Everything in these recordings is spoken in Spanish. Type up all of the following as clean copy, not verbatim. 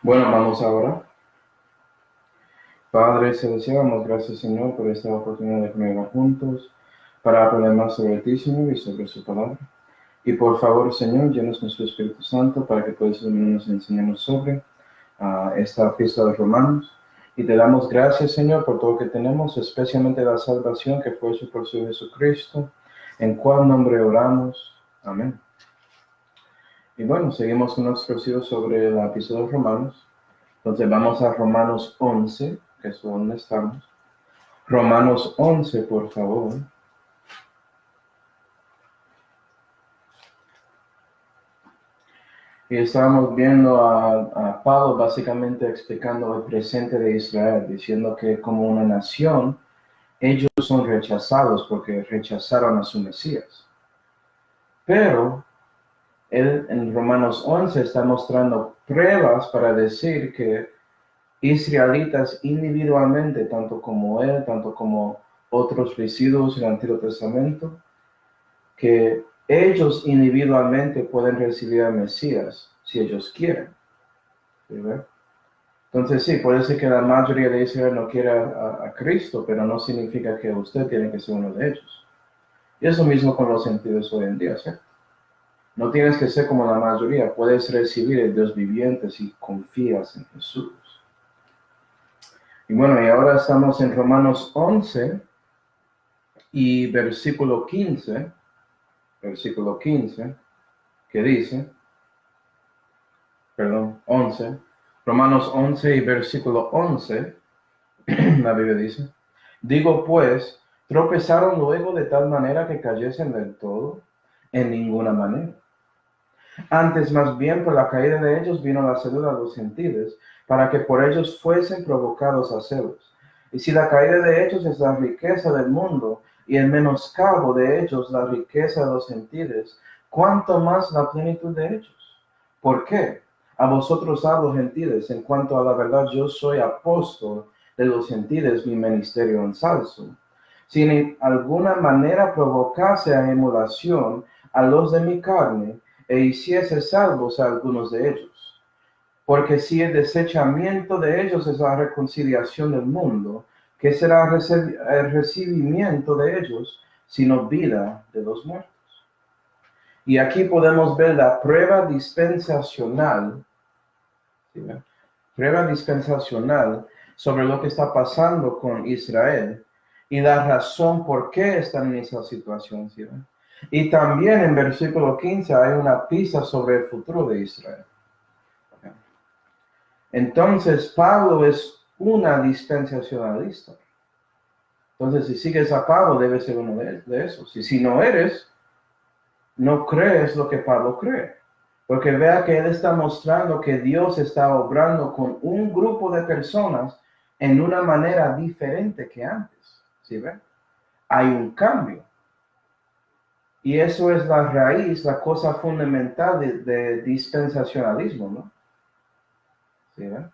Bueno, vamos ahora. Padre Celestial, damos gracias, Señor, por esta oportunidad de comer juntos para aprender más sobre ti, Señor, y sobre su palabra. Y por favor, Señor, llenos con su Espíritu Santo para que puedas iluminarnos y enseñarnos sobre esta fiesta de Romanos. Y te damos gracias, Señor, por todo lo que tenemos, especialmente la salvación que fue por su Jesucristo, en cual nombre oramos. Amén. Y bueno, seguimos con nuestro estudio sobre la epístola de Romanos. Entonces vamos a Romanos 11, que es donde estamos. Romanos 11, por favor. Y estábamos viendo a Pablo básicamente explicando el presente de Israel, diciendo que como una nación, ellos son rechazados porque rechazaron a su Mesías. Pero él en Romanos 11 está mostrando pruebas para decir que israelitas individualmente, tanto como él, tanto como otros residuos del Antiguo Testamento, que ellos individualmente pueden recibir al Mesías si ellos quieren. ¿Sí? Entonces sí, puede ser que la mayoría de Israel no quiera a Cristo, pero no significa que usted tiene que ser uno de ellos. Y eso mismo con los sentidos hoy en día, ¿cierto? No tienes que ser como la mayoría, puedes recibir el Dios viviente si confías en Jesús. Y bueno, y ahora estamos en Romanos 11 y versículo 15, que dice, 11, Romanos 11 y versículo 11, la Biblia dice, digo pues, tropezaron luego de tal manera que cayesen del todo, en ninguna manera. Antes más bien por la caída de ellos vino la salud a los gentiles, para que por ellos fuesen provocados a celos. Y si la caída de ellos es la riqueza del mundo, y el menoscabo de ellos la riqueza de los gentiles, ¿cuánto más la plenitud de ellos? ¿Por qué? A vosotros hablo, gentiles, en cuanto a la verdad yo soy apóstol de los gentiles, mi ministerio ensalzo. Si en alguna manera provocase a emulación a los de mi carne, e hiciese salvos a algunos de ellos. Porque si el desechamiento de ellos es la reconciliación del mundo, ¿qué será el recibimiento de ellos, sino vida de los muertos? Y aquí podemos ver la prueba dispensacional, ¿sí? Prueba dispensacional sobre lo que está pasando con Israel y la razón por qué están en esa situación, ¿sí? Y también en versículo 15 hay una pista sobre el futuro de Israel. Entonces, Pablo es una dispensacionalista. Entonces, si sigues a Pablo, debes ser uno de esos. Y si no eres, no crees lo que Pablo cree. Porque vea que él está mostrando que Dios está obrando con un grupo de personas en una manera diferente que antes. ¿Sí ven? Hay un cambio. Y eso es la raíz, la cosa fundamental de dispensacionalismo, ¿no? ¿Sí ven?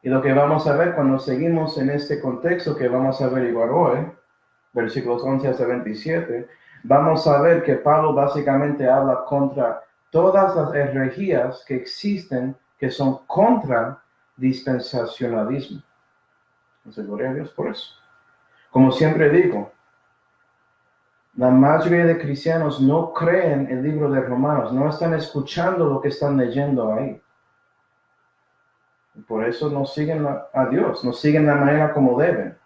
Y lo que vamos a ver cuando seguimos en este contexto que vamos a averiguar hoy, versículos 11 hasta 27, vamos a ver que Pablo básicamente habla contra todas las herejías que existen que son contra dispensacionalismo. Entonces, gloria a Dios por eso. Como siempre digo, la mayoría de cristianos no creen el libro de Romanos, no están escuchando lo que están leyendo ahí. Por eso no siguen a Dios, no siguen la manera como deben.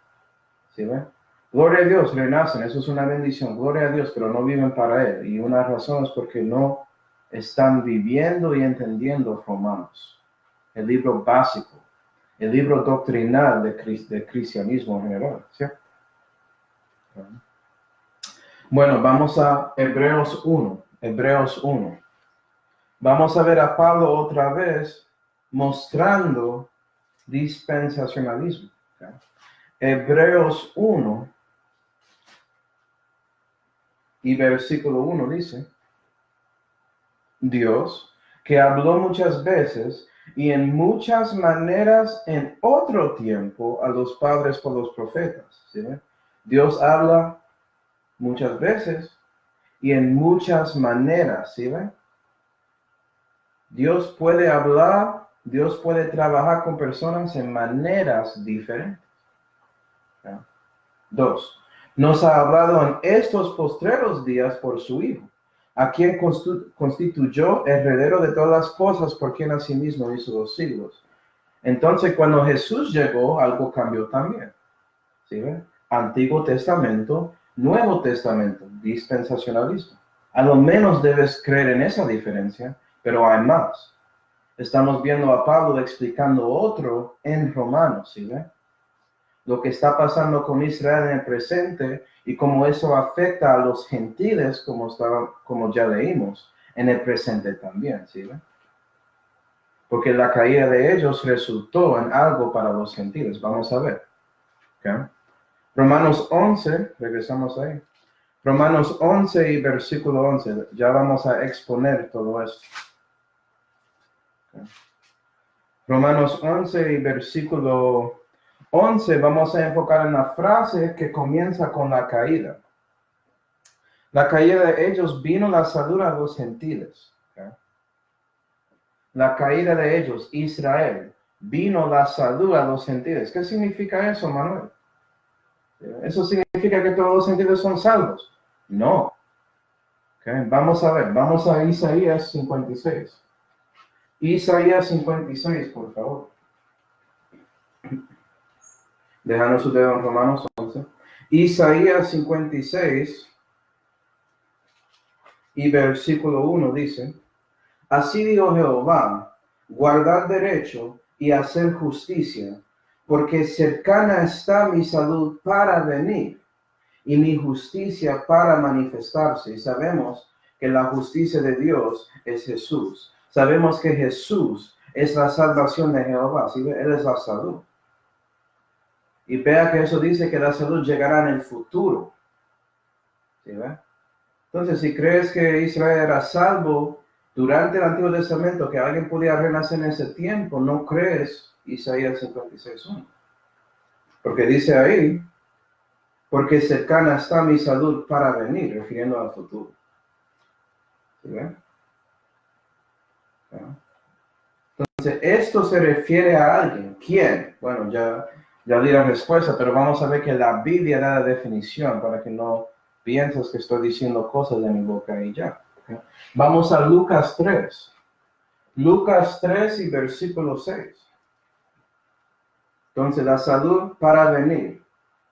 ¿Sí ven? Gloria a Dios, renacen, eso es una bendición, gloria a Dios, pero no viven para Él. Y una razón es porque no están viviendo y entendiendo Romanos, el libro básico, el libro doctrinal de cristianismo en general, ¿cierto? Bueno, vamos a Hebreos 1, Hebreos 1. Vamos a ver a Pablo otra vez mostrando dispensacionalismo. ¿Okay? Hebreos 1 y versículo 1 dice, Dios, que habló muchas veces y en muchas maneras en otro tiempo a los padres por los profetas. ¿Sí? Dios habla muchas veces y en muchas maneras. ¿Sí? Dios puede hablar Dios puede trabajar con personas en maneras diferentes. ¿Ya? 2. Nos ha hablado en estos postreros días por su Hijo, a quien constituyó heredero de todas las cosas, por quien asimismo hizo los siglos. Entonces, cuando Jesús llegó, algo cambió también. ¿Sí ven? Antiguo Testamento, Nuevo Testamento, dispensacionalismo. A lo menos debes creer en esa diferencia, pero hay más. Estamos viendo a Pablo explicando otro en Romanos, ¿sí ven? Lo que está pasando con Israel en el presente y cómo eso afecta a los gentiles, como ya leímos, en el presente también, ¿sí ven? Porque la caída de ellos resultó en algo para los gentiles. Vamos a ver. ¿Okay? Romanos 11, regresamos ahí. Romanos 11 y versículo 11. Ya vamos a exponer todo esto. ¿Okay? Romanos 11 y versículo 11, vamos a enfocar en la frase que comienza con la caída. La caída de ellos vino la salud a los gentiles. ¿Okay? La caída de ellos, Israel, vino la salud a los gentiles. ¿Qué significa eso, Manuel? ¿Eso significa que todos los gentiles son salvos? No. Okay, vamos a ver, vamos a Isaías 56. Isaías 56, por favor. Déjanos su dedo en Romanos 11. Isaías 56 y versículo 1 dice: Así dijo Jehová, guardad derecho y hacer justicia, porque cercana está mi salud para venir y mi justicia para manifestarse. Y sabemos que la justicia de Dios es Jesús. Sabemos que Jesús es la salvación de Jehová. ¿Sí? Él es la salud. Y vea que eso dice que la salud llegará en el futuro. ¿Sí? Entonces, si crees que Israel era salvo durante el Antiguo Testamento, que alguien podía renacer en ese tiempo, no crees Isaías 56:1. Porque dice ahí, porque cercana está mi salud para venir, refiriendo al futuro. ¿Sí ven? Entonces, esto se refiere a alguien. ¿Quién? Bueno, ya di la respuesta, pero vamos a ver que la Biblia da la definición para que no pienses que estoy diciendo cosas de mi boca y ya. ¿Okay? Vamos a Lucas 3. Lucas 3 y versículo 6. Entonces, la salud para venir.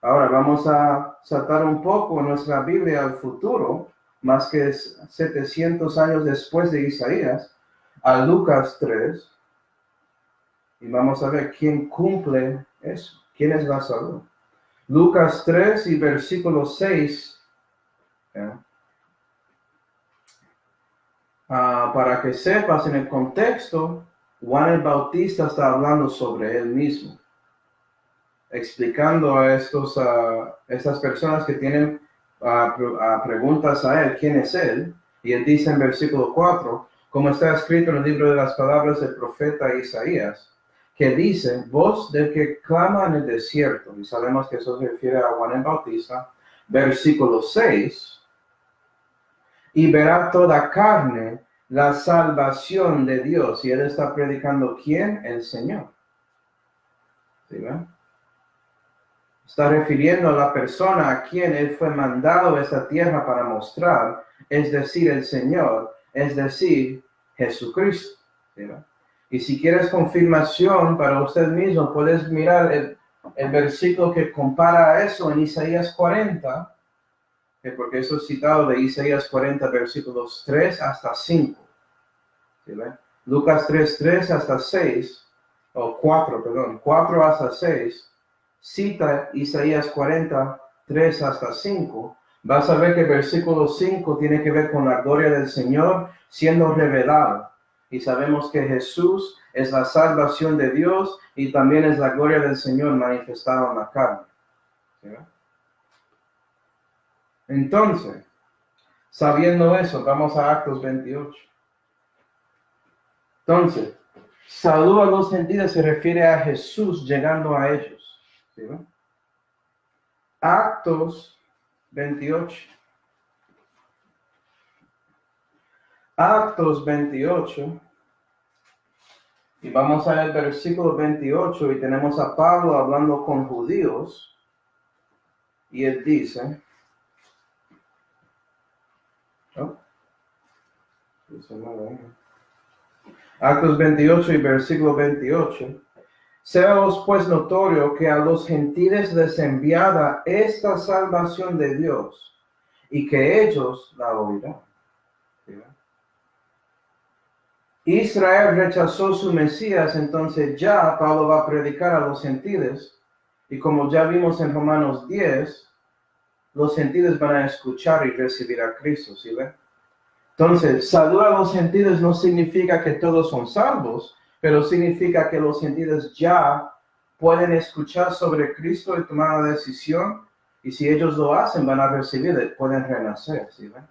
Ahora vamos a saltar un poco nuestra Biblia al futuro, más que 700 años después de Isaías, a Lucas 3, y vamos a ver quién cumple eso, quién es la salud. Lucas 3 y versículo 6, para que sepas en el contexto, Juan el Bautista está hablando sobre él mismo, explicando a estas personas que tienen preguntas a él, ¿quién es él? Y él dice en versículo 4, como está escrito en el libro de las palabras del profeta Isaías, que dice, voz del que clama en el desierto, y sabemos que eso se refiere a Juan el Bautista, versículo 6, y verá toda carne la salvación de Dios, y él está predicando, ¿quién? El Señor. ¿Sí ven? Está refiriendo a la persona a quien él fue mandado a esta tierra para mostrar, es decir, el Señor, es decir, Jesucristo. ¿Sí? Y si quieres confirmación para usted mismo, puedes mirar el versículo que compara a eso en Isaías 40, porque eso es citado de Isaías 40, versículos 3 hasta 5. ¿Sí? Lucas 3 hasta 6, o 4 hasta 6. Cita Isaías 40, 3 hasta 5, vas a ver que el versículo 5 tiene que ver con la gloria del Señor siendo revelada. Y sabemos que Jesús es la salvación de Dios y también es la gloria del Señor manifestada en la carne. ¿Sí? Entonces, sabiendo eso, vamos a Actos 28. Entonces, salud a los gentiles se refiere a Jesús llegando a ellos. ¿Sí? Actos 28. Actos 28 Y vamos al versículo 28 y tenemos a Pablo hablando con judíos. Y él dice, Actos 28 y versículo 28. Seaos pues notorio que a los gentiles les enviada esta salvación de Dios, y que ellos la oirán. Israel rechazó su Mesías, entonces ya Pablo va a predicar a los gentiles, y como ya vimos en Romanos 10, los gentiles van a escuchar y recibir a Cristo, ¿sí ven? Entonces, salud a los gentiles no significa que todos son salvos, pero significa que los gentiles ya pueden escuchar sobre Cristo y tomar la decisión, y si ellos lo hacen, van a recibir, pueden renacer, ¿sí ven?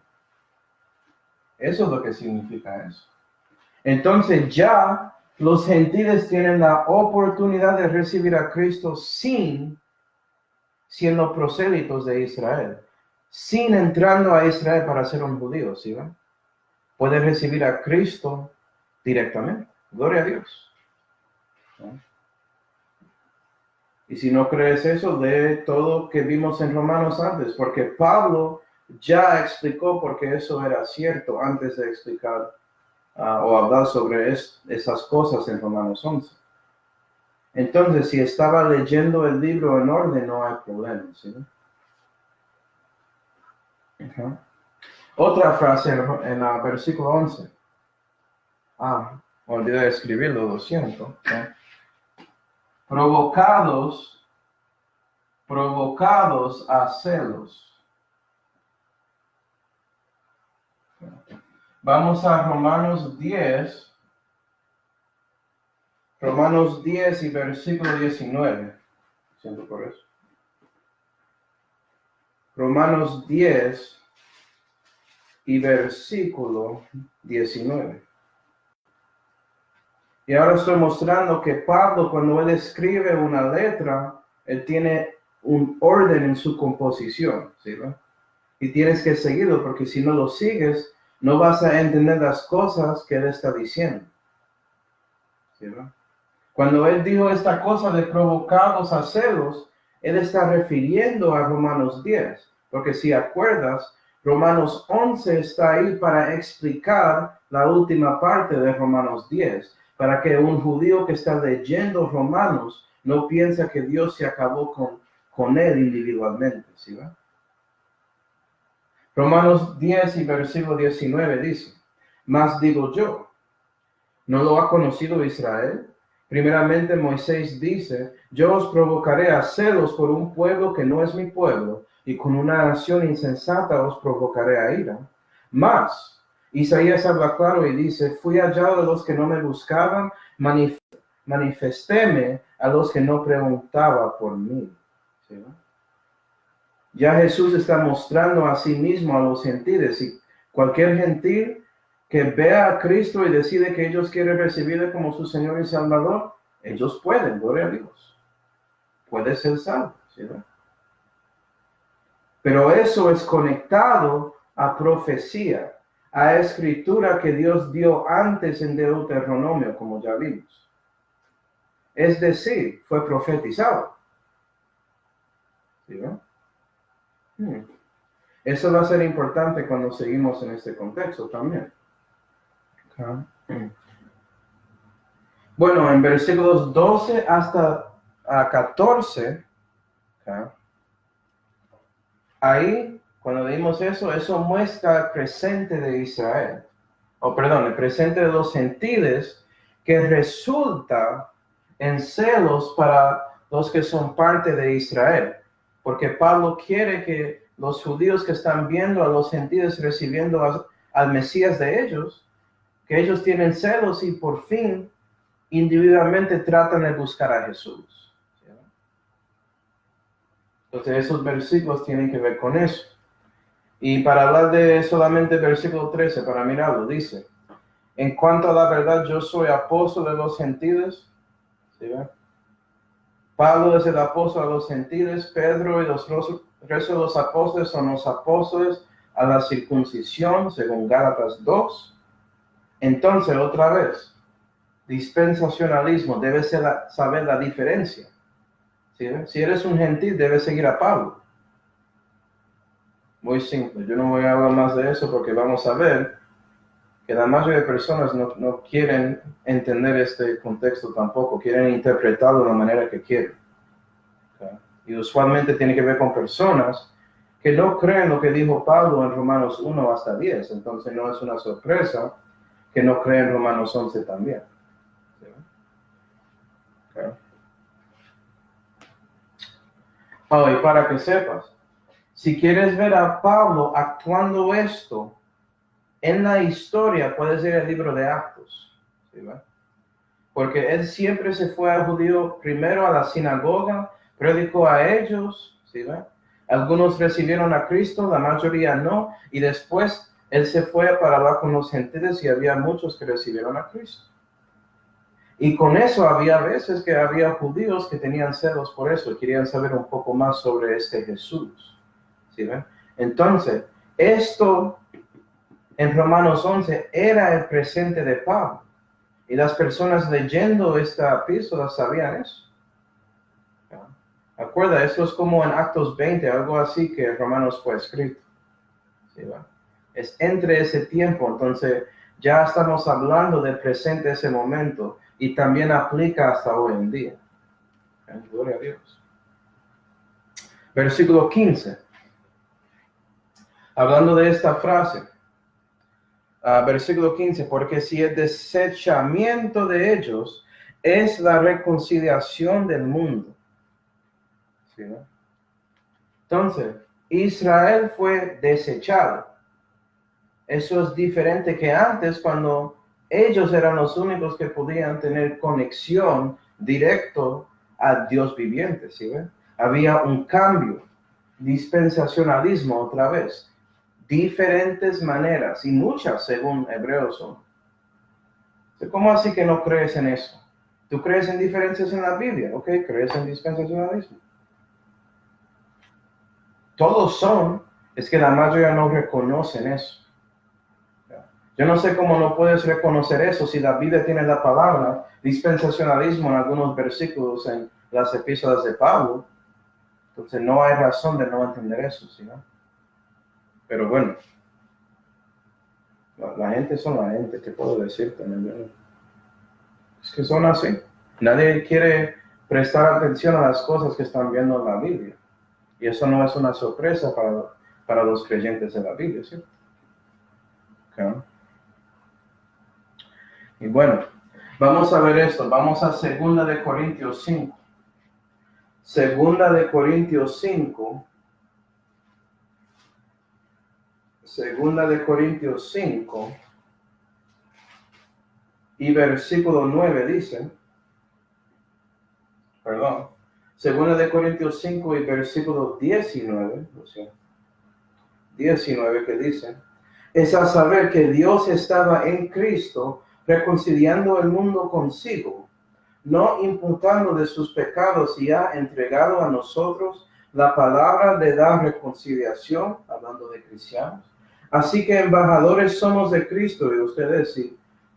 Eso es lo que significa eso. Entonces ya los gentiles tienen la oportunidad de recibir a Cristo sin siendo prosélitos de Israel, sin entrando a Israel para ser un judío, ¿sí ven? Pueden recibir a Cristo directamente. Gloria a Dios. ¿No? Y si no crees eso, lee todo lo que vimos en Romanos antes, porque Pablo ya explicó por qué eso era cierto antes de explicar o hablar sobre esas cosas en Romanos 11. Entonces, si estaba leyendo el libro en orden, no hay problema, ¿sí? Otra frase en el versículo 11. Olvidé de escribirlo, lo siento. Provocados a celos. Vamos a Romanos 10 y versículo 19. Siento por eso. Romanos 10 y versículo 19. Y ahora estoy mostrando que Pablo, cuando él escribe una letra, él tiene un orden en su composición, ¿sí? Y tienes que seguirlo, porque si no lo sigues, no vas a entender las cosas que él está diciendo, ¿sí? Cuando él dijo esta cosa de provocados a celos, él está refiriendo a Romanos 10, porque si acuerdas, Romanos 11 está ahí para explicar la última parte de Romanos 10, para que un judío que está leyendo Romanos no piense que Dios se acabó con él individualmente, ¿sí va? Romanos 10 y versículo 19 dice, mas digo yo, ¿no lo ha conocido Israel? Primeramente Moisés dice, yo os provocaré a celos por un pueblo que no es mi pueblo, y con una nación insensata os provocaré a ira. Mas Isaías habla claro y dice, fui hallado de los que no me buscaban, manifestéme a los que no preguntaban por mí. ¿Sí? Ya Jesús está mostrando a sí mismo a los gentiles, y cualquier gentil que vea a Cristo y decide que ellos quieren recibirle como su Señor y Salvador, ellos pueden, gloria a Dios. Puede ser salvo, ¿sí? Pero eso es conectado a profecía, a escritura que Dios dio antes en Deuteronomio, como ya vimos. Es decir, fue profetizado. ¿Sí? Eso va a ser importante cuando seguimos en este contexto también. Bueno, en versículos 12 hasta 14, ahí, cuando leímos eso muestra el presente de Israel, el presente de los gentiles, que resulta en celos para los que son parte de Israel, porque Pablo quiere que los judíos que están viendo a los gentiles recibiendo al Mesías de ellos, que ellos tienen celos y por fin individualmente tratan de buscar a Jesús. Entonces esos versículos tienen que ver con eso. Y para hablar de solamente el versículo 13, para mirarlo, dice, en cuanto a la verdad, yo soy apóstol de los gentiles. ¿Sí, Pablo es el apóstol de los gentiles, Pedro y los restos de los apóstoles son los apóstoles a la circuncisión, según Gálatas 2. Entonces, otra vez, dispensacionalismo, debes saber la diferencia. ¿Sí? Si eres un gentil, debes seguir a Pablo. Muy simple. Yo no voy a hablar más de eso porque vamos a ver que la mayoría de personas no quieren entender este contexto tampoco, quieren interpretarlo de la manera que quieren. ¿Okay? Y usualmente tiene que ver con personas que no creen lo que dijo Pablo en Romanos 1 hasta 10. Entonces no es una sorpresa que no creen Romanos 11 también. ¿Sí? Okay. Oh, y para que sepas, si quieres ver a Pablo actuando esto en la historia, puedes ir al libro de Actos. ¿Sí? Porque él siempre se fue al judío primero a la sinagoga, predicó a ellos. ¿Sí? Algunos recibieron a Cristo, la mayoría no, y después él se fue para hablar con los gentiles y había muchos que recibieron a Cristo. Y con eso había veces que había judíos que tenían celos por eso y querían saber un poco más sobre este Jesús. ¿Sí ven? Entonces, esto en Romanos 11 era el presente de Pablo. Y las personas leyendo esta epístola sabían eso. Acuerda, esto es como en Actos 20, algo así que en Romanos fue escrito. ¿Sí ven? Es entre ese tiempo, entonces ya estamos hablando del presente, ese momento, y también aplica hasta hoy en día. Gloria a Dios. Versículo 15. Hablando de esta frase, versículo 15, porque si el desechamiento de ellos es la reconciliación del mundo. ¿Sí, no? Entonces, Israel fue desechado. Eso es diferente que antes, cuando ellos eran los únicos que podían tener conexión directo a Dios viviente. ¿Sí ven? Había un cambio, dispensacionalismo otra vez, diferentes maneras y muchas según Hebreos son. ¿Cómo así que no crees en eso? ¿Tú crees en diferencias en la Biblia? Ok, crees en dispensacionalismo. Todos son, es que la mayoría no reconocen eso. Yo no sé cómo no puedes reconocer eso si la Biblia tiene la palabra dispensacionalismo en algunos versículos en las epístolas de Pablo. Entonces no hay razón de no entender eso, ¿sí, no? Pero bueno, la gente son la gente, ¿qué puedo decirte? Es que son así. Nadie quiere prestar atención a las cosas que están viendo en la Biblia. Y eso no es una sorpresa para los creyentes de la Biblia, ¿sí? Okay. Y bueno, vamos a ver esto. Vamos a 2 de Corintios 5. 2 de Corintios 5. 2 de Corintios 5. Y versículo 9 dice, perdón, 2 de Corintios 5 y versículo 19, o sea, 19 que dice, es a saber que Dios estaba en Cristo reconciliando el mundo consigo, no imputando de sus pecados, y ha entregado a nosotros la palabra de la reconciliación, hablando de cristianos. Así que embajadores somos de Cristo, y ustedes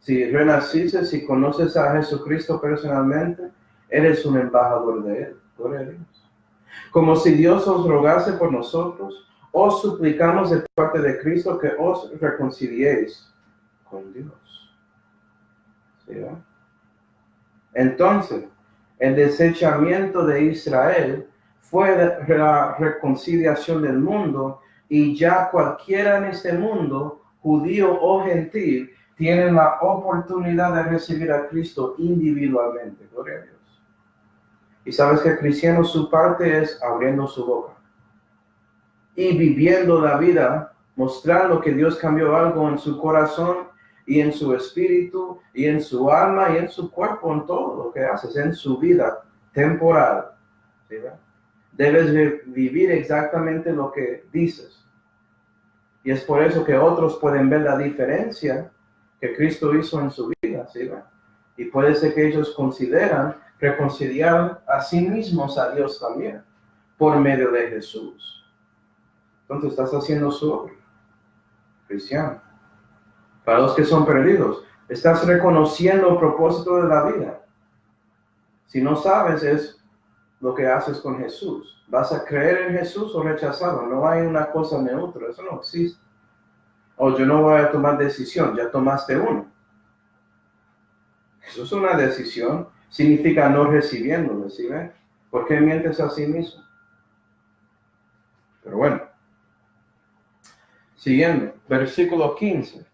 si renaciste, si conoces a Jesucristo personalmente, eres un embajador de Él. Gloria a Dios. Como si Dios os rogase por nosotros, os suplicamos de parte de Cristo que os reconciliéis con Dios. ¿Sí, no? Entonces, el desechamiento de Israel fue la reconciliación del mundo, y ya cualquiera en este mundo, judío o gentil, tiene la oportunidad de recibir a Cristo individualmente. Gloria a Dios. Y sabes que el cristiano, su parte es abriendo su boca y viviendo la vida, mostrando que Dios cambió algo en su corazón y en su espíritu y en su alma y en su cuerpo, en todo lo que haces, en su vida temporal. ¿Sí? Debes vivir exactamente lo que dices. Y es por eso que otros pueden ver la diferencia que Cristo hizo en su vida. ¿Sí? Y puede ser que ellos consideran reconciliar a sí mismos a Dios también, por medio de Jesús. Entonces estás haciendo su obra, cristiano. Para los que son perdidos, Estás reconociendo el propósito de la vida. Si no sabes, es lo que haces con Jesús. ¿Vas a creer en Jesús o rechazarlo? No hay una cosa neutra, eso no existe. O yo no voy a tomar decisión, ya tomaste uno. Eso es una decisión, significa no recibiéndolo, ¿sí ven? ¿Por qué mientes a sí mismo? Pero bueno, siguiendo, versículo 15.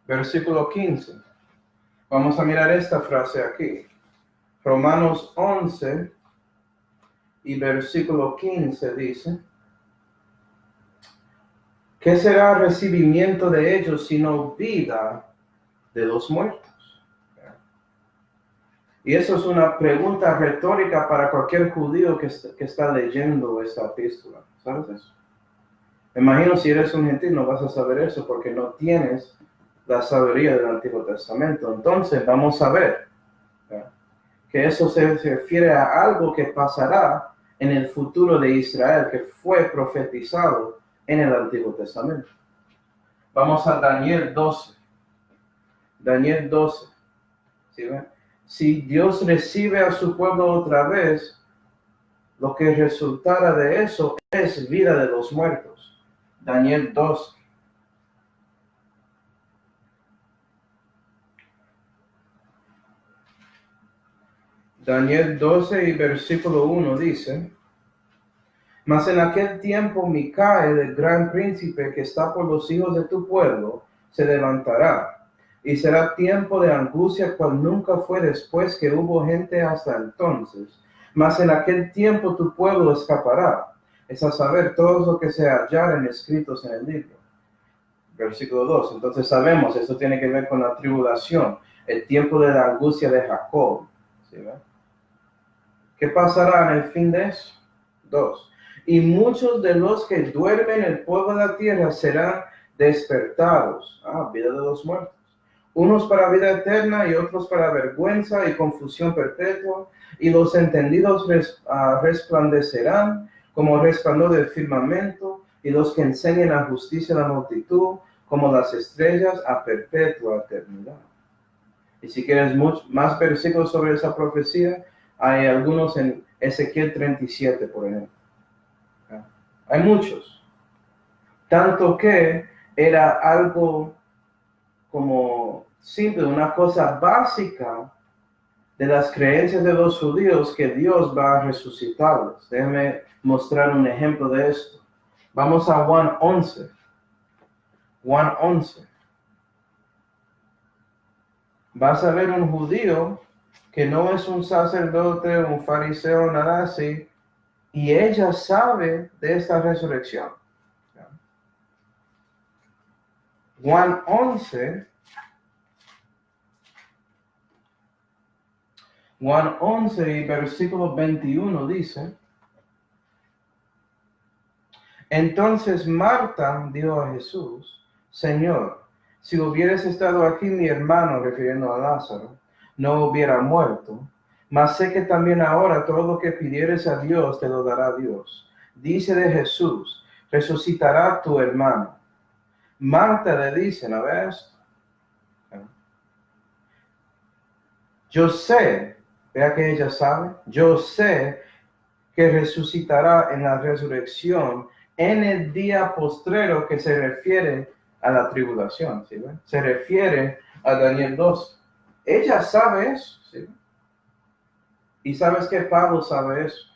Versículo 15. Vamos a mirar esta frase aquí. Romanos 11 y versículo 15 dice: ¿qué será el recibimiento de ellos sino vida de los muertos? Y eso es una pregunta retórica para cualquier judío que está leyendo esta epístola. ¿Sabes eso? Me imagino si eres un gentil no vas a saber eso porque no tienes la sabiduría del Antiguo Testamento. Entonces vamos a ver que eso se refiere a algo que pasará en el futuro de Israel, que fue profetizado en el Antiguo Testamento. Vamos a Daniel 12. Daniel 12. ¿Sí ven? Si Dios recibe a su pueblo otra vez, lo que resultará de eso es vida de los muertos. Daniel 12. Daniel 12 y versículo 1 dice: mas en aquel tiempo Micael, el gran príncipe que está por los hijos de tu pueblo, se levantará, y será tiempo de angustia cual nunca fue después que hubo gente hasta entonces. Mas en aquel tiempo tu pueblo escapará, es a saber, todos los que se hallaren escritos en el libro. Versículo 2. Entonces sabemos, esto tiene que ver con la tribulación, el tiempo de la angustia de Jacob. ¿Sí, ve? ¿Qué pasará en el fin de eso? 2. Y muchos de los que duermen en el polvo de la tierra serán despertados. Vida de los muertos. Unos para vida eterna y otros para vergüenza y confusión perpetua. Y los entendidos resplandecerán como resplandor del firmamento. Y los que enseñen la justicia a la multitud como las estrellas a perpetua eternidad. Y si quieres más versículos sobre esa profecía, hay algunos en Ezequiel 37, por ejemplo. Hay muchos. Tanto que era algo como simple, una cosa básica de las creencias de los judíos que Dios va a resucitarlos. Déjenme mostrar un ejemplo de esto. Vamos a Juan 11. Juan 11. Vas a ver un judío que no es un sacerdote, un fariseo, nada así, y ella sabe de esta resurrección. Juan 11, Juan 11 y versículo 21 dice: entonces Marta dijo a Jesús: Señor, si hubieras estado aquí mi hermano, refiriendo a Lázaro, no hubiera muerto. Mas sé que también ahora todo lo que pidieres a Dios te lo dará Dios. Dice de Jesús: resucitará tu hermano. Marta le dice, ¿no ves? Yo sé, vea que ella sabe, yo sé que resucitará en la resurrección en el día postrero, que se refiere a la tribulación, ¿sí ven? Se refiere a Daniel 2. Ella sabe eso, ¿sí? Y sabes que Pablo sabe eso.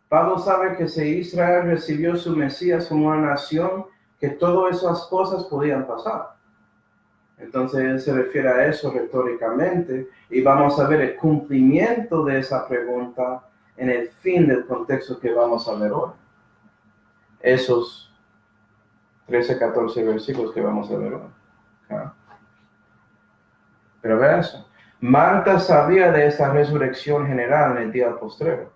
Pablo sabe que si Israel recibió su Mesías como una nación, que todas esas cosas podían pasar. Entonces él se refiere a eso retóricamente y vamos a ver el cumplimiento de esa pregunta en el fin del contexto que vamos a ver hoy. Esos 13, 14 versículos que vamos a ver hoy. Pero vea eso. Marta sabía de esa resurrección general en el día postrero.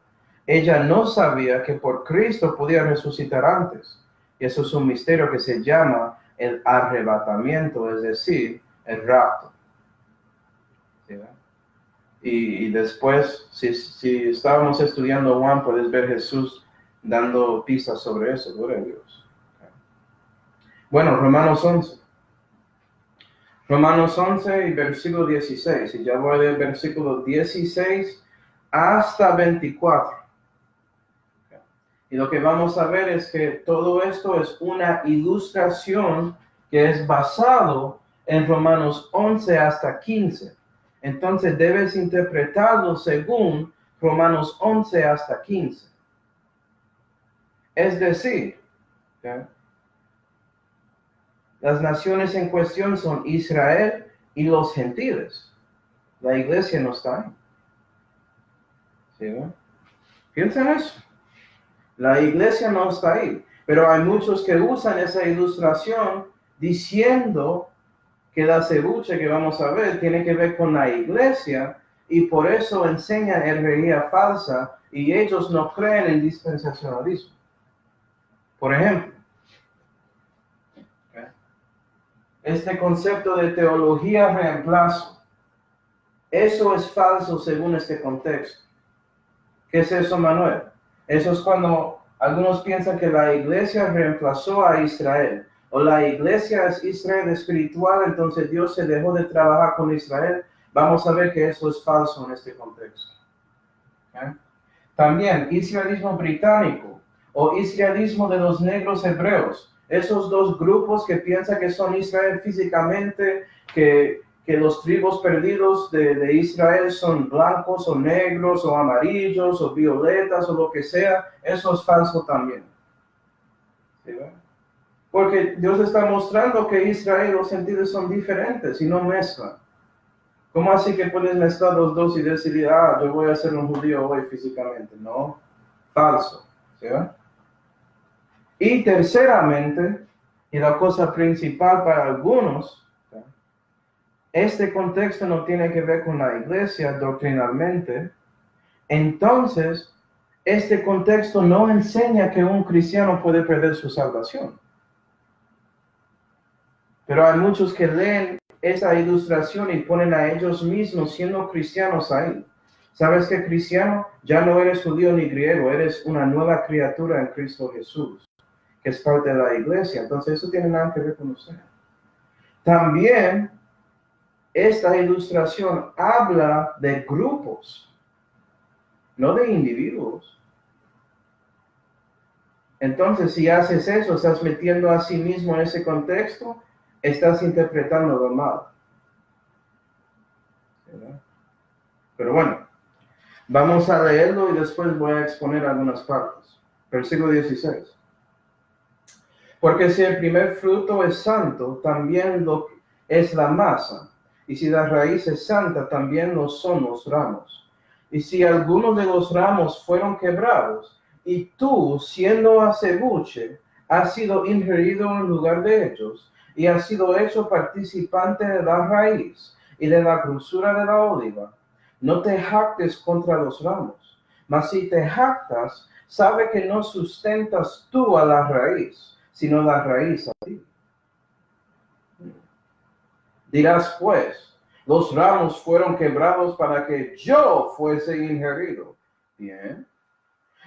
Ella no sabía que por Cristo podía resucitar antes. Y eso es un misterio que se llama el arrebatamiento, es decir, el rapto. ¿Sí? Y después, si estábamos estudiando Juan, puedes ver Jesús dando pistas sobre eso, gloria a Dios. Bueno, Romanos 11. Romanos 11 y versículo 16. Y ya voy del versículo 16 hasta 24. Y lo que vamos a ver es que todo esto es una ilustración que es basado en Romanos 11 hasta 15. Entonces debes interpretarlo según Romanos 11 hasta 15. Es decir, ¿okay?, las naciones en cuestión son Israel y los gentiles. La iglesia no está ahí. ¿Sí, no? Piensa en eso. La iglesia no está ahí. Pero hay muchos que usan esa ilustración diciendo que la cebuche que vamos a ver tiene que ver con la iglesia y por eso enseñan herejía falsa y ellos no creen en dispensacionalismo. Por ejemplo, este concepto de teología reemplazo, eso es falso según este contexto. ¿Qué es eso, Manuel? Eso es cuando algunos piensan que la iglesia reemplazó a Israel, o la iglesia es Israel espiritual, entonces Dios se dejó de trabajar con Israel. Vamos a ver que eso es falso en este contexto. ¿Okay? También, israelismo británico, o israelismo de los negros hebreos. Esos dos grupos que piensan que son Israel físicamente, que los tribus perdidos de Israel son blancos o negros o amarillos o violetas o lo que sea, eso es falso también. ¿Sí? Porque Dios está mostrando que Israel y los gentiles son diferentes y no mezclan. ¿Cómo así que puedes mezclar los dos y decidir, yo voy a ser un judío hoy físicamente? No, falso. ¿Sí? Y terceramente, y la cosa principal para algunos, este contexto no tiene que ver con la iglesia doctrinalmente. Entonces, este contexto no enseña que un cristiano puede perder su salvación. Pero hay muchos que leen esa ilustración y ponen a ellos mismos siendo cristianos ahí. ¿Sabes qué, cristiano? Ya no eres judío ni griego, eres una nueva criatura en Cristo Jesús, que es parte de la iglesia. Entonces, eso tiene nada que ver con usted. También, esta ilustración habla de grupos, no de individuos. Entonces, si haces eso, estás metiendo a sí mismo en ese contexto, estás interpretándolo mal. ¿Verdad? Pero bueno, vamos a leerlo y después voy a exponer algunas partes. Versículo 16. Porque si el primer fruto es santo, también lo es la masa. Y si la raíz es santa, también lo son los ramos. Y si algunos de los ramos fueron quebrados, y tú, siendo acebuche, has sido ingerido en lugar de ellos, y has sido hecho participante de la raíz y de la grosura de la oliva, no te jactes contra los ramos. Mas si te jactas, sabe que no sustentas tú a la raíz, sino la raíz a ti. Dirás pues, los ramos fueron quebrados para que yo fuese ingerido. Bien.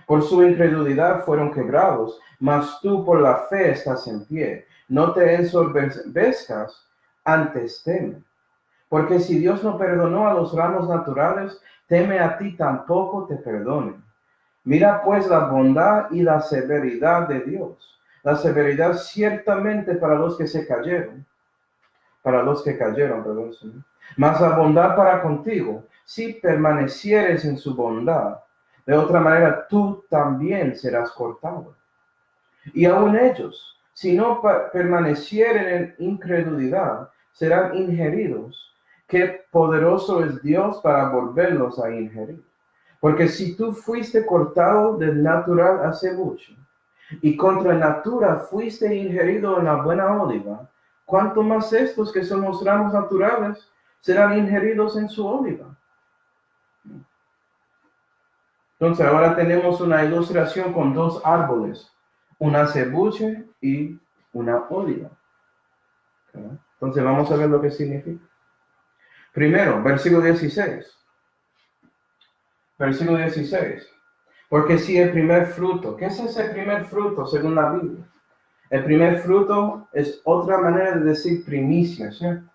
Por su incredulidad fueron quebrados, mas tú por la fe estás en pie. No te ensoberzcas, antes teme. Porque si Dios no perdonó a los ramos naturales, teme a ti tampoco te perdone. Mira pues la bondad y la severidad de Dios. La severidad ciertamente para los que se cayeron. Perdón. Mas la bondad para contigo, si permanecieres en su bondad. De otra manera, tú también serás cortado. Y aun ellos, si no permanecieren en incredulidad, serán ingeridos. Qué poderoso es Dios para volverlos a ingerir. Porque si tú fuiste cortado del natural acebuche, y contra natura fuiste ingerido en la buena oliva, ¿cuánto más estos que son los ramos naturales serán ingeridos en su oliva? Entonces ahora tenemos una ilustración con dos árboles, una acebuche y una oliva. Entonces vamos a ver lo que significa. Primero, versículo 16. Versículo 16. Porque si el primer fruto, ¿qué es ese primer fruto según la Biblia? El primer fruto es otra manera de decir primicia, ¿cierto?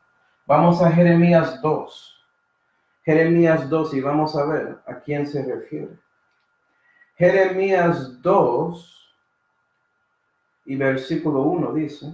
Vamos a Jeremías 2. Jeremías 2 y vamos a ver a quién se refiere. Jeremías 2 y versículo 1 dice: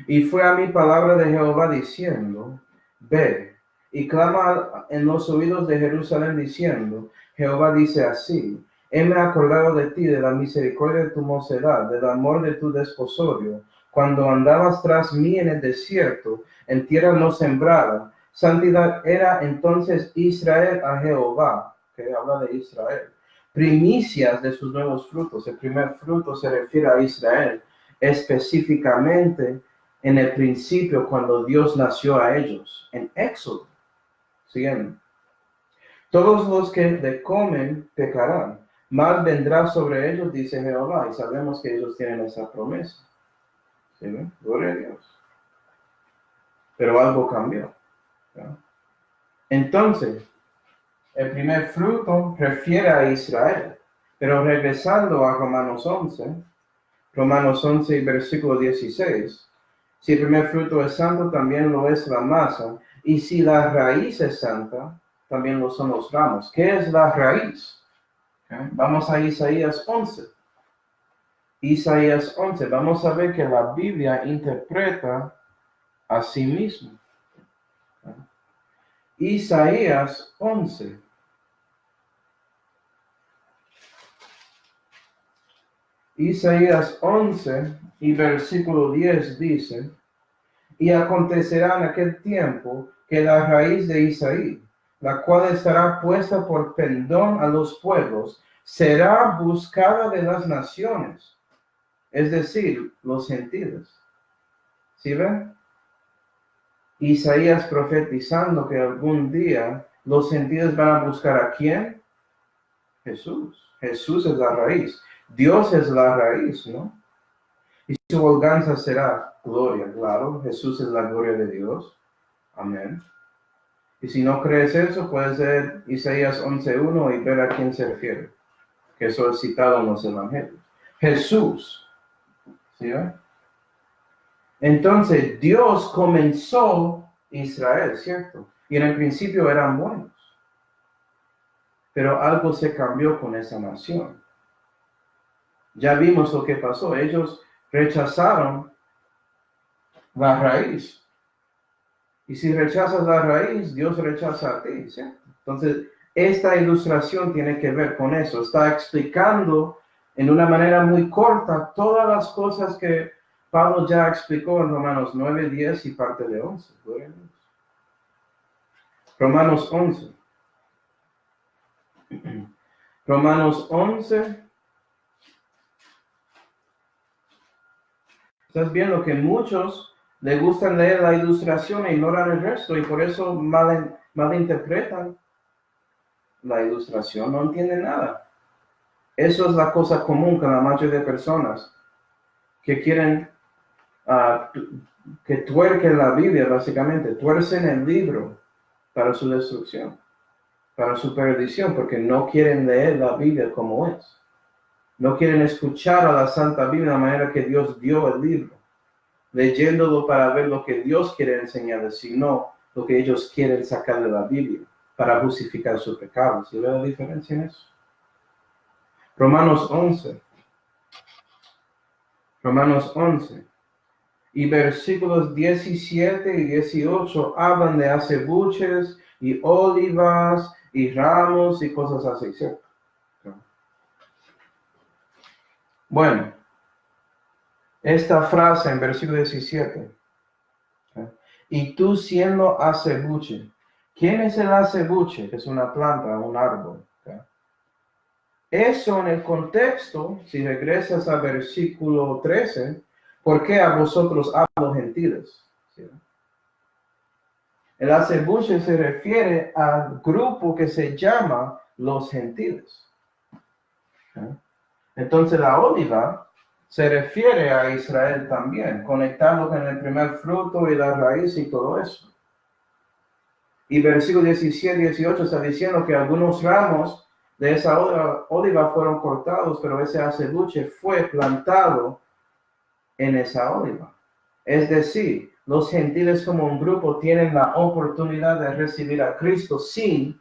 y fue a mí palabra de Jehová diciendo, ve y clama en los oídos de Jerusalén diciendo, Jehová dice así, heme acordado de ti, de la misericordia de tu mocedad, del amor de tu desposorio, cuando andabas tras mí en el desierto, en tierra no sembrada. Santidad era entonces Israel a Jehová, que habla de Israel. Primicias de sus nuevos frutos. El primer fruto se refiere a Israel, específicamente en el principio cuando Dios nació a ellos, en Éxodo. Siguiendo. Todos los que le comen pecarán, mal vendrá sobre ellos, dice Jehová, y sabemos que ellos tienen esa promesa. ¿Sí? Gloria a Dios. Pero algo cambió. ¿No? Entonces, el primer fruto refiere a Israel, pero regresando a Romanos 11 y versículo 16, si el primer fruto es santo, también lo es la masa, y si la raíz es santa, también lo son los ramos. ¿Qué es la raíz? ¿Okay? Vamos a Isaías 11. Isaías 11, vamos a ver que la Biblia interpreta a sí misma. Isaías 11. Isaías 11 y versículo 10 dice, y acontecerá en aquel tiempo que la raíz de Isaí, la cual estará puesta por pendón a los pueblos, será buscada de las naciones, es decir, los gentiles. ¿Sí ven? Isaías profetizando que algún día los gentiles van a buscar ¿a quién? Jesús. Jesús es la raíz. Dios es la raíz, ¿no? Y su holganza será gloria, claro. Jesús es la gloria de Dios. Amén. Y si no crees eso, puedes leer Isaías 11:1 y ver a quién se refiere. Que eso es citado en los evangelios. Jesús. ¿Sí? Entonces, Dios comenzó Israel, ¿cierto? Y en el principio eran buenos. Pero algo se cambió con esa nación. Ya vimos lo que pasó. Ellos rechazaron la raíz. Y si rechazas la raíz, Dios rechaza a ti, ¿cierto? Entonces, esta ilustración tiene que ver con eso. Está explicando en una manera muy corta todas las cosas que Pablo ya explicó en Romanos 9, 10 y parte de 11. Romanos 11. Romanos 11. Estás viendo que muchos les gustan leer la ilustración e ignoran el resto y por eso malinterpretan la ilustración, no entienden nada. Eso es la cosa común con la mayoría de personas que quieren que tuerquen la Biblia, básicamente, tuercen el libro para su destrucción, para su perdición, porque no quieren leer la Biblia como es. No quieren escuchar a la Santa Biblia de la manera que Dios dio el libro, leyéndolo para ver lo que Dios quiere enseñarles, sino lo que ellos quieren sacar de la Biblia para justificar sus pecados. ¿Sí ve la diferencia en eso? Romanos 11. Romanos 11. Y versículos 17 y 18 hablan de acebuches y olivas y ramos y cosas así, ¿cierto? Bueno, esta frase en versículo 17. Y tú siendo acebuche. ¿Quién es el acebuche? Que es una planta, un árbol. Eso en el contexto, si regresas al versículo 13, ¿por qué a vosotros hablo gentiles? ¿Sí? El acebuche se refiere al grupo que se llama los gentiles. Entonces la oliva se refiere a Israel también, conectando con el primer fruto y la raíz y todo eso. Y versículo 17 y 18 está diciendo que algunos ramos de esa oliva fueron cortados, pero ese acebuche fue plantado en esa oliva. Es decir, los gentiles como un grupo tienen la oportunidad de recibir a Cristo sin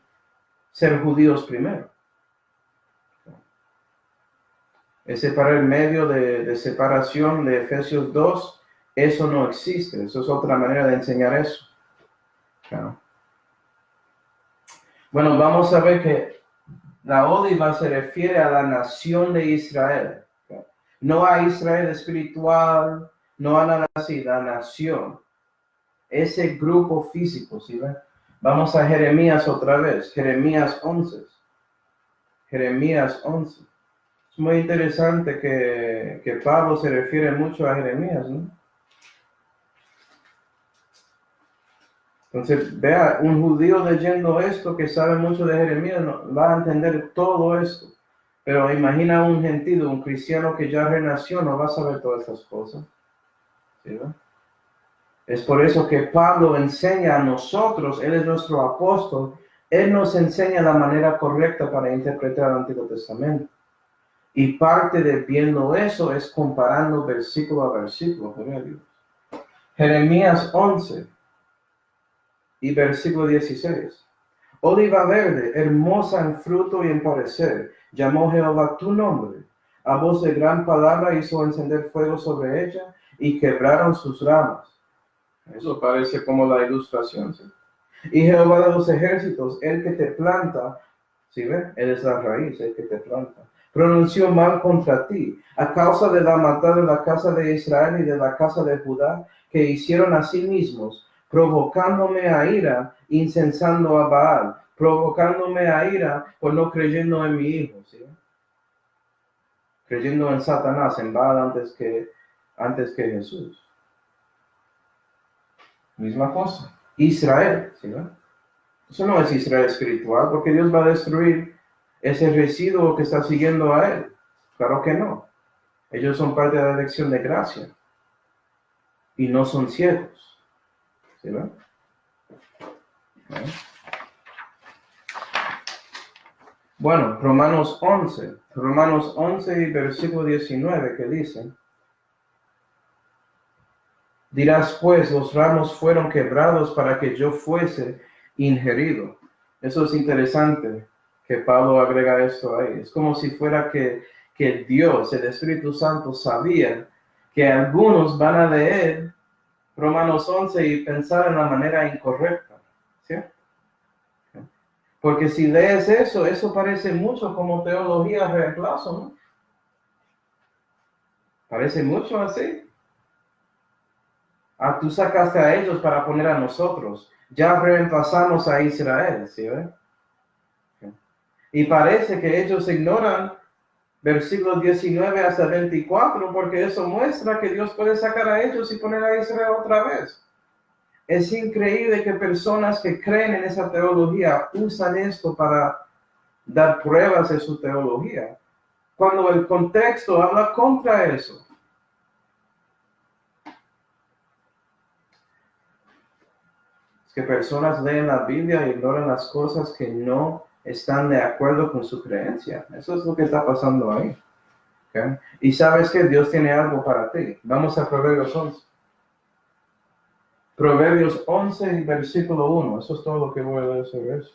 ser judíos primero. Ese para el medio de separación de Efesios 2, eso no existe. Eso es otra manera de enseñar eso. Claro. Bueno, vamos a ver que la oliva se refiere a la nación de Israel. No a Israel espiritual, no a la nación. Ese grupo físico, ¿sí ven? Vamos a Jeremías otra vez. Jeremías 11. Jeremías 11. Es muy interesante que Pablo se refiere mucho a Jeremías, ¿no? Entonces, vea, un judío leyendo esto que sabe mucho de Jeremías no, va a entender todo esto. Pero imagina un gentil, un cristiano que ya renació, no va a saber todas estas cosas. ¿Sí, no? Es por eso que Pablo enseña a nosotros, él es nuestro apóstol, él nos enseña la manera correcta para interpretar el Antiguo Testamento. Y parte de viendo eso es comparando versículo a versículo. Jeremías 11 y versículo 16. Oliva verde, hermosa en fruto y en parecer, llamó Jehová tu nombre. A voz de gran palabra hizo encender fuego sobre ella y quebraron sus ramas. Eso parece como la ilustración, ¿sí? Y Jehová de los ejércitos, el que te planta, ¿sí ven? Él es la raíz, el que te planta. Pronunció mal contra ti, a causa de la maldad de la casa de Israel y de la casa de Judá, que hicieron a sí mismos, provocándome a ira, incensando a Baal, provocándome a ira por no creyendo en mi hijo, ¿sí? Creyendo en Satanás, en Baal antes que Jesús. Misma cosa. Israel, ¿sí? Eso no es Israel espiritual, porque Dios va a destruir ese residuo que está siguiendo a él. Claro que no. Ellos son parte de la elección de gracia y no son ciegos. ¿Sí ven? Bueno, Romanos 11 y versículo 19, que dice: dirás pues, los ramos fueron quebrados para que yo fuese ingerido. Eso es interesante que Pablo agrega esto ahí. Es como si fuera que Dios, el Espíritu Santo, sabía que algunos van a leer Romanos 11 y pensar en la manera incorrecta. ¿Sí? Porque si lees eso, eso parece mucho como teología reemplazo, ¿no? Parece mucho así. Ah, tú sacaste a ellos para poner a nosotros. Ya reemplazamos a Israel, ¿sí ven? Y parece que ellos ignoran versículos 19 hasta 24, porque eso muestra que Dios puede sacar a ellos y poner a Israel otra vez. Es increíble que personas que creen en esa teología usan esto para dar pruebas de su teología, cuando el contexto habla contra eso. Es que personas leen la Biblia e ignoran las cosas que no están de acuerdo con su creencia. Eso es lo que está pasando ahí. ¿Okay? Y sabes que Dios tiene algo para ti. Vamos a Proverbios 11. Proverbios 11 y versículo 1. Eso es todo lo que voy a leer sobre eso.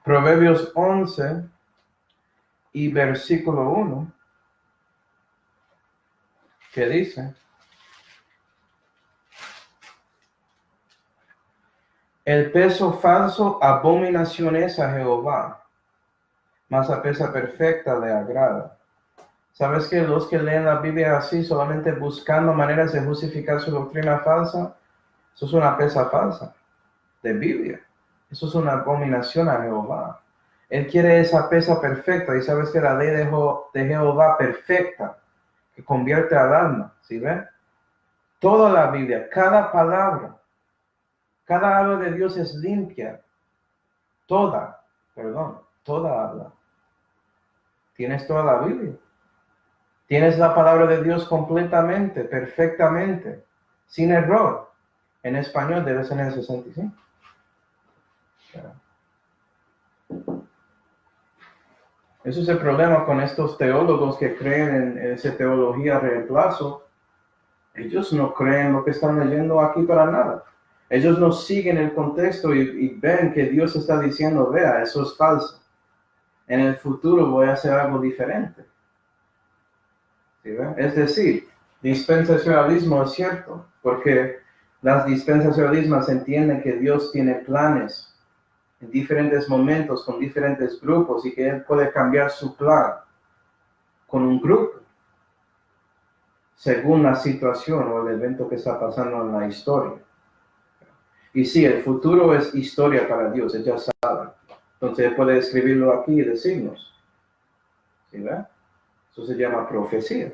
Proverbios 11 y versículo 1. ¿Qué dice? El peso falso abominación es a Jehová, mas la pesa perfecta le agrada. ¿Sabes que los que leen la Biblia así, solamente buscando maneras de justificar su doctrina falsa, eso es una pesa falsa de Biblia? Eso es una abominación a Jehová. Él quiere esa pesa perfecta, y sabes que la ley de Jehová perfecta, que convierte al alma, ¿sí ven? Toda la Biblia, cada palabra de Dios es limpia. Toda habla. Tienes toda la Biblia. Tienes la palabra de Dios completamente, perfectamente, sin error. En español debe ser en el 65. Eso es el problema con estos teólogos que creen en esa teología reemplazo. Ellos no creen lo que están leyendo aquí para nada. Ellos no siguen el contexto y ven que Dios está diciendo, vea, eso es falso. En el futuro voy a hacer algo diferente. ¿Sí ve? Es decir, dispensacionalismo es cierto, porque las dispensacionalismas entienden que Dios tiene planes en diferentes momentos, con diferentes grupos, y que Él puede cambiar su plan con un grupo, según la situación o el evento que está pasando en la historia. Y sí, el futuro es historia para Dios, Él ya sabe. Entonces Él puede escribirlo aquí y decirnos. ¿Sí ve? Eso se llama profecía.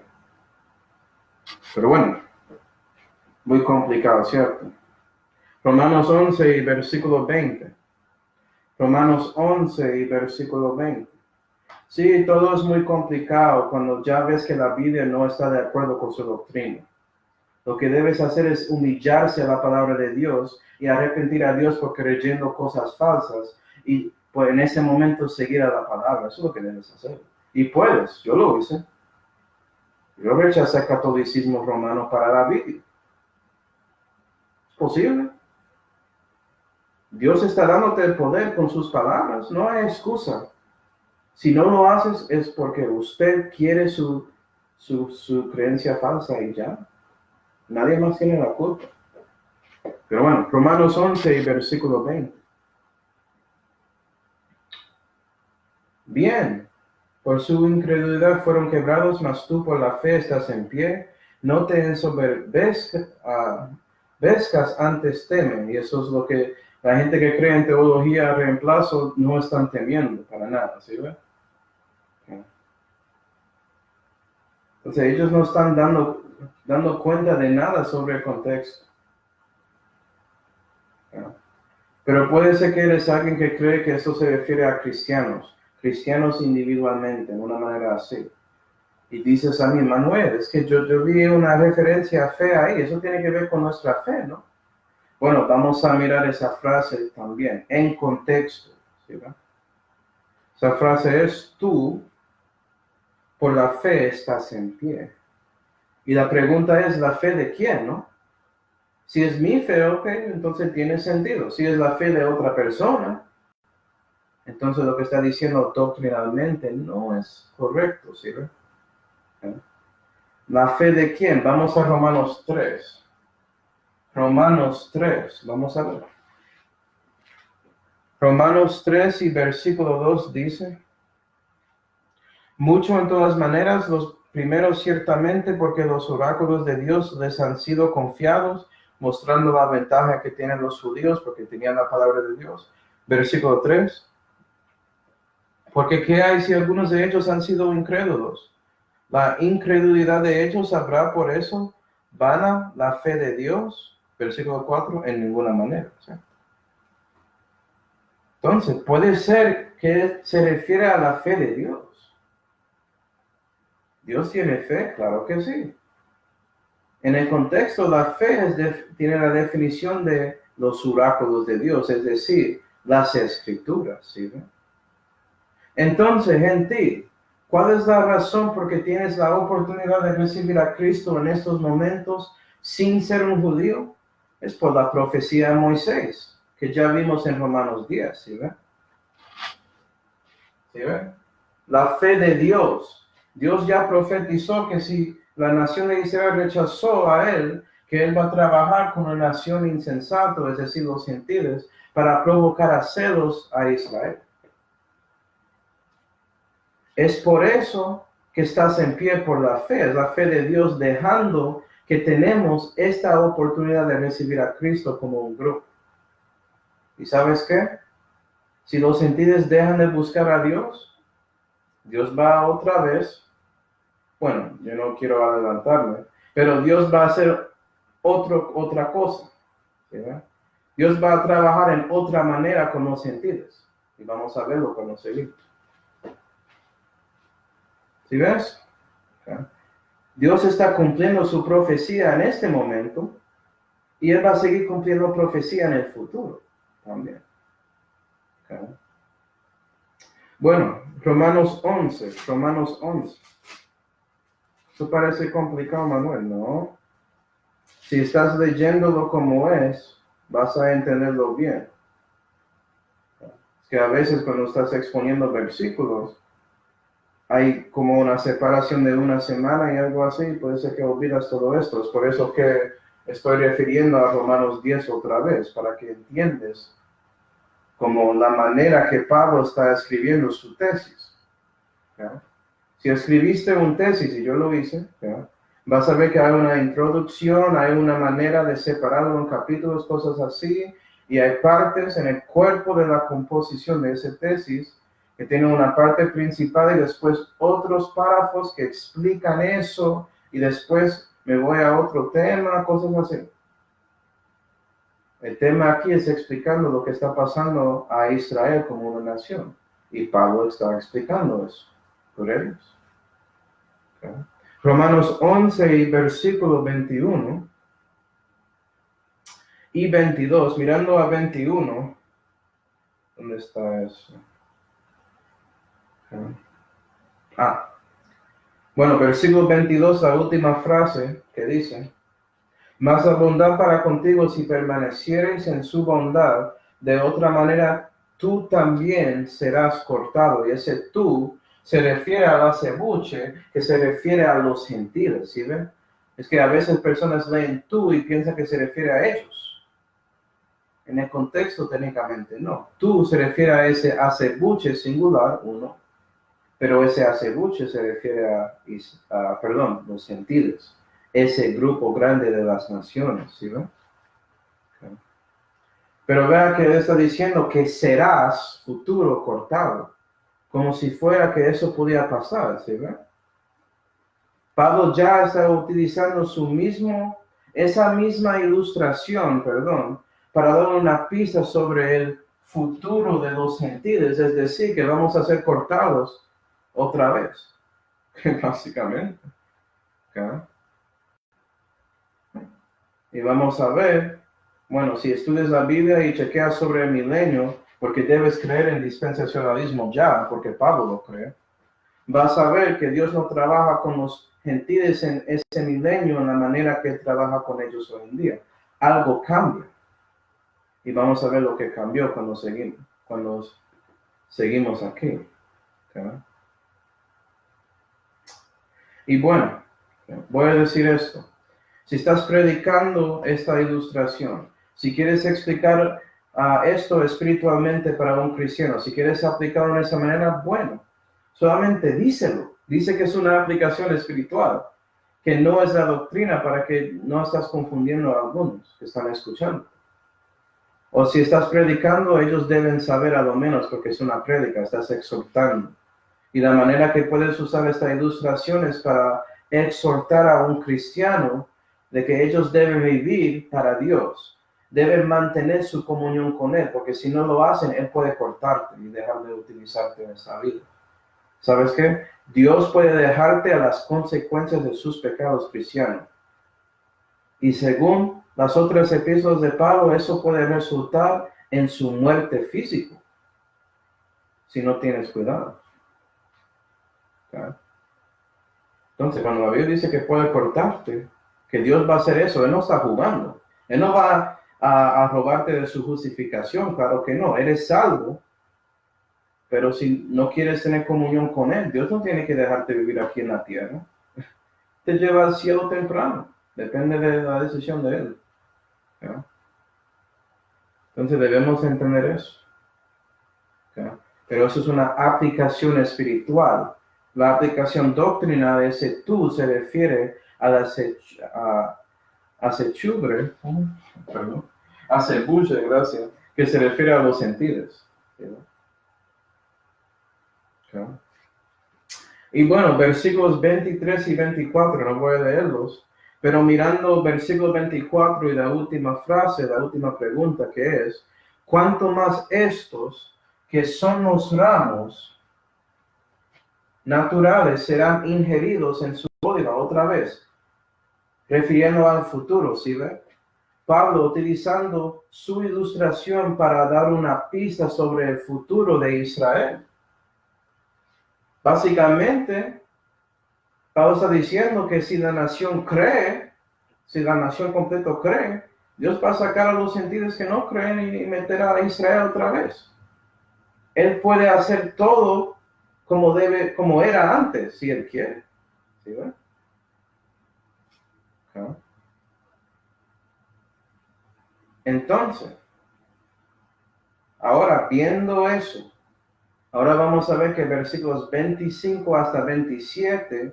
Pero bueno, muy complicado, ¿cierto? Romanos 11 y versículo 20. Romanos 11 y versículo 20. Sí, todo es muy complicado cuando ya ves que la Biblia no está de acuerdo con su doctrina. Lo que debes hacer es humillarse a la palabra de Dios y arrepentir a Dios por creyendo cosas falsas y pues en ese momento seguir a la palabra. Eso es lo que debes hacer. Y puedes, yo lo hice. Yo rechacé el catolicismo romano para la Biblia. ¿Es posible? Dios está dándote el poder con sus palabras, no hay excusa. Si no lo haces es porque usted quiere su creencia falsa y ya. Nadie más tiene la culpa. Pero bueno, Romanos 11 y versículo 20. Bien, por su incredulidad fueron quebrados, mas tú por la fe estás en pie. No te ensoberbezcas, antes temen. Y eso es lo que la gente que cree en teología reemplazo no están temiendo para nada, ¿sí ve? Entonces ellos no están dando cuenta de nada sobre el contexto. Pero puede ser que eres alguien que cree que eso se refiere a cristianos individualmente, de una manera así. Y dices a mí, Manuel, es que yo vi una referencia a fe ahí, eso tiene que ver con nuestra fe, ¿no? Bueno, vamos a mirar esa frase también, en contexto, ¿sí? Esa frase es, tú, por la fe estás en pie. Y la pregunta es, ¿la fe de quién, no? Si es mi fe, ok, entonces tiene sentido. Si es la fe de otra persona, entonces lo que está diciendo doctrinalmente no es correcto, ¿sí? ¿La fe de quién? Vamos a Romanos 3. Romanos 3, vamos a ver. Romanos 3 y versículo 2 dice, mucho en todas maneras, los primeros ciertamente, porque los oráculos de Dios les han sido confiados, mostrando la ventaja que tienen los judíos, porque tenían la palabra de Dios. Versículo 3, porque ¿qué hay si algunos de ellos han sido incrédulos? La incredulidad de ellos habrá por eso vana la fe de Dios. Versículo 4, en ninguna manera. ¿Sí? Entonces, puede ser que se refiere a la fe de Dios. ¿Dios tiene fe? Claro que sí. En el contexto, la fe tiene la definición de los oráculos de Dios, es decir, las escrituras. ¿Sí? Entonces, gentil, ¿cuál es la razón por que tienes la oportunidad de recibir a Cristo en estos momentos sin ser un judío? Es por la profecía de Moisés, que ya vimos en Romanos 10, ¿sí ve? ¿Sí ve? La fe de Dios. Dios ya profetizó que si la nación de Israel rechazó a él, que él va a trabajar con una nación insensata, es decir, los gentiles, para provocar a celos a Israel. Es por eso que estás en pie por la fe, es la fe de Dios dejando que tenemos esta oportunidad de recibir a Cristo como un grupo. ¿Y sabes qué? Si los gentiles dejan de buscar a Dios, Dios va otra vez, bueno, yo no quiero adelantarme, pero Dios va a hacer otra cosa. ¿Sí? Dios va a trabajar en otra manera con los gentiles. Y vamos a verlo cuando seguimos. ¿Sí ves? Okay. Dios está cumpliendo su profecía en este momento y Él va a seguir cumpliendo profecía en el futuro también. Okay. Bueno, Romanos 11. Eso parece complicado, Manuel, ¿no? Si estás leyéndolo como es, vas a entenderlo bien. Es que a veces cuando estás exponiendo versículos, hay como una separación de una semana y algo así, puede ser que olvidas todo esto. Es por eso que estoy refiriendo a Romanos 10 otra vez, para que entiendas como la manera que Pablo está escribiendo su tesis. ¿Ya? Si escribiste un tesis, y yo lo hice, ¿ya? Vas a ver que hay una introducción, hay una manera de separarlo en capítulos, cosas así, y hay partes en el cuerpo de la composición de esa tesis que tienen una parte principal y después otros párrafos que explican eso, y después me voy a otro tema, cosas así. El tema aquí es explicando lo que está pasando a Israel como una nación, y Pablo está explicando eso por ellos. ¿Okay? Romanos 11 y versículo 21 y 22, mirando a 21, ¿dónde está eso? Okay. Bueno, versículo 22, la última frase que dice, mas la bondad para contigo si permanecieres en su bondad, de otra manera tú también serás cortado. Y ese tú se refiere a la cebuche, que se refiere a los gentiles, ¿sí ven? Es que a veces personas leen tú y piensan que se refiere a ellos. En el contexto técnicamente no. Tú se refiere a ese acebuche singular, uno, pero ese acebuche se refiere a los gentiles. Ese grupo grande de las naciones, ¿sí ven? Okay. Pero vea que él está diciendo que serás futuro cortado, como si fuera que eso podía pasar, ¿sí ven? Pablo ya está utilizando esa misma ilustración, para dar una pista sobre el futuro de los gentiles, es decir, que vamos a ser cortados otra vez, básicamente. ¿Okay? Y vamos a ver, bueno, si estudias la Biblia y chequeas sobre el milenio, porque debes creer en dispensacionalismo ya, porque Pablo lo cree, vas a ver que Dios no trabaja con los gentiles en ese milenio en la manera que trabaja con ellos hoy en día. Algo cambia. Y vamos a ver lo que cambió cuando seguimos aquí. ¿Okay? Y bueno, voy a decir esto. Si estás predicando esta ilustración, si quieres explicar esto espiritualmente para un cristiano, si quieres aplicarlo de esa manera, bueno, solamente díselo. Dice que es una aplicación espiritual, que no es la doctrina, para que no estás confundiendo a algunos que están escuchando. O si estás predicando, ellos deben saber a lo menos, porque es una prédica, estás exhortando. Y la manera que puedes usar esta ilustración es para exhortar a un cristiano de que ellos deben vivir para Dios, deben mantener su comunión con Él, porque si no lo hacen, Él puede cortarte y dejar de utilizarte en esta vida. ¿Sabes qué? Dios puede dejarte a las consecuencias de sus pecados cristianos. Y según las otras epístolas de Pablo, eso puede resultar en su muerte física, si no tienes cuidado. ¿Okay? Entonces, cuando la Biblia dice que puede cortarte, que Dios va a hacer eso, Él no está jugando. Él no va a robarte de su justificación, claro que no. Eres salvo, pero si no quieres tener comunión con Él, Dios no tiene que dejarte vivir aquí en la tierra. Te lleva al cielo temprano. Depende de la decisión de Él. ¿Ya? Entonces debemos entender eso. ¿Ya? Pero eso es una aplicación espiritual. La aplicación doctrinal de ese tú se refiere a la acechubre, acebuche, gracias, que se refiere a los sentidos. ¿Okay? Y bueno, versículos 23 y 24, no voy a leerlos, pero mirando versículo 24 y la última frase, la última pregunta que es, ¿cuánto más estos que son los ramos naturales serán ingeridos en su código? Otra vez, refiriendo al futuro, ¿sí ve? Pablo utilizando su ilustración para dar una pista sobre el futuro de Israel. Básicamente, Pablo está diciendo que si la nación cree, si la nación completa cree, Dios va a sacar a los gentiles que no creen y meter a Israel otra vez. Él puede hacer todo como era antes, si Él quiere. ¿Sí ven? Okay. Entonces, ahora viendo eso, ahora vamos a ver que versículos 25 hasta 27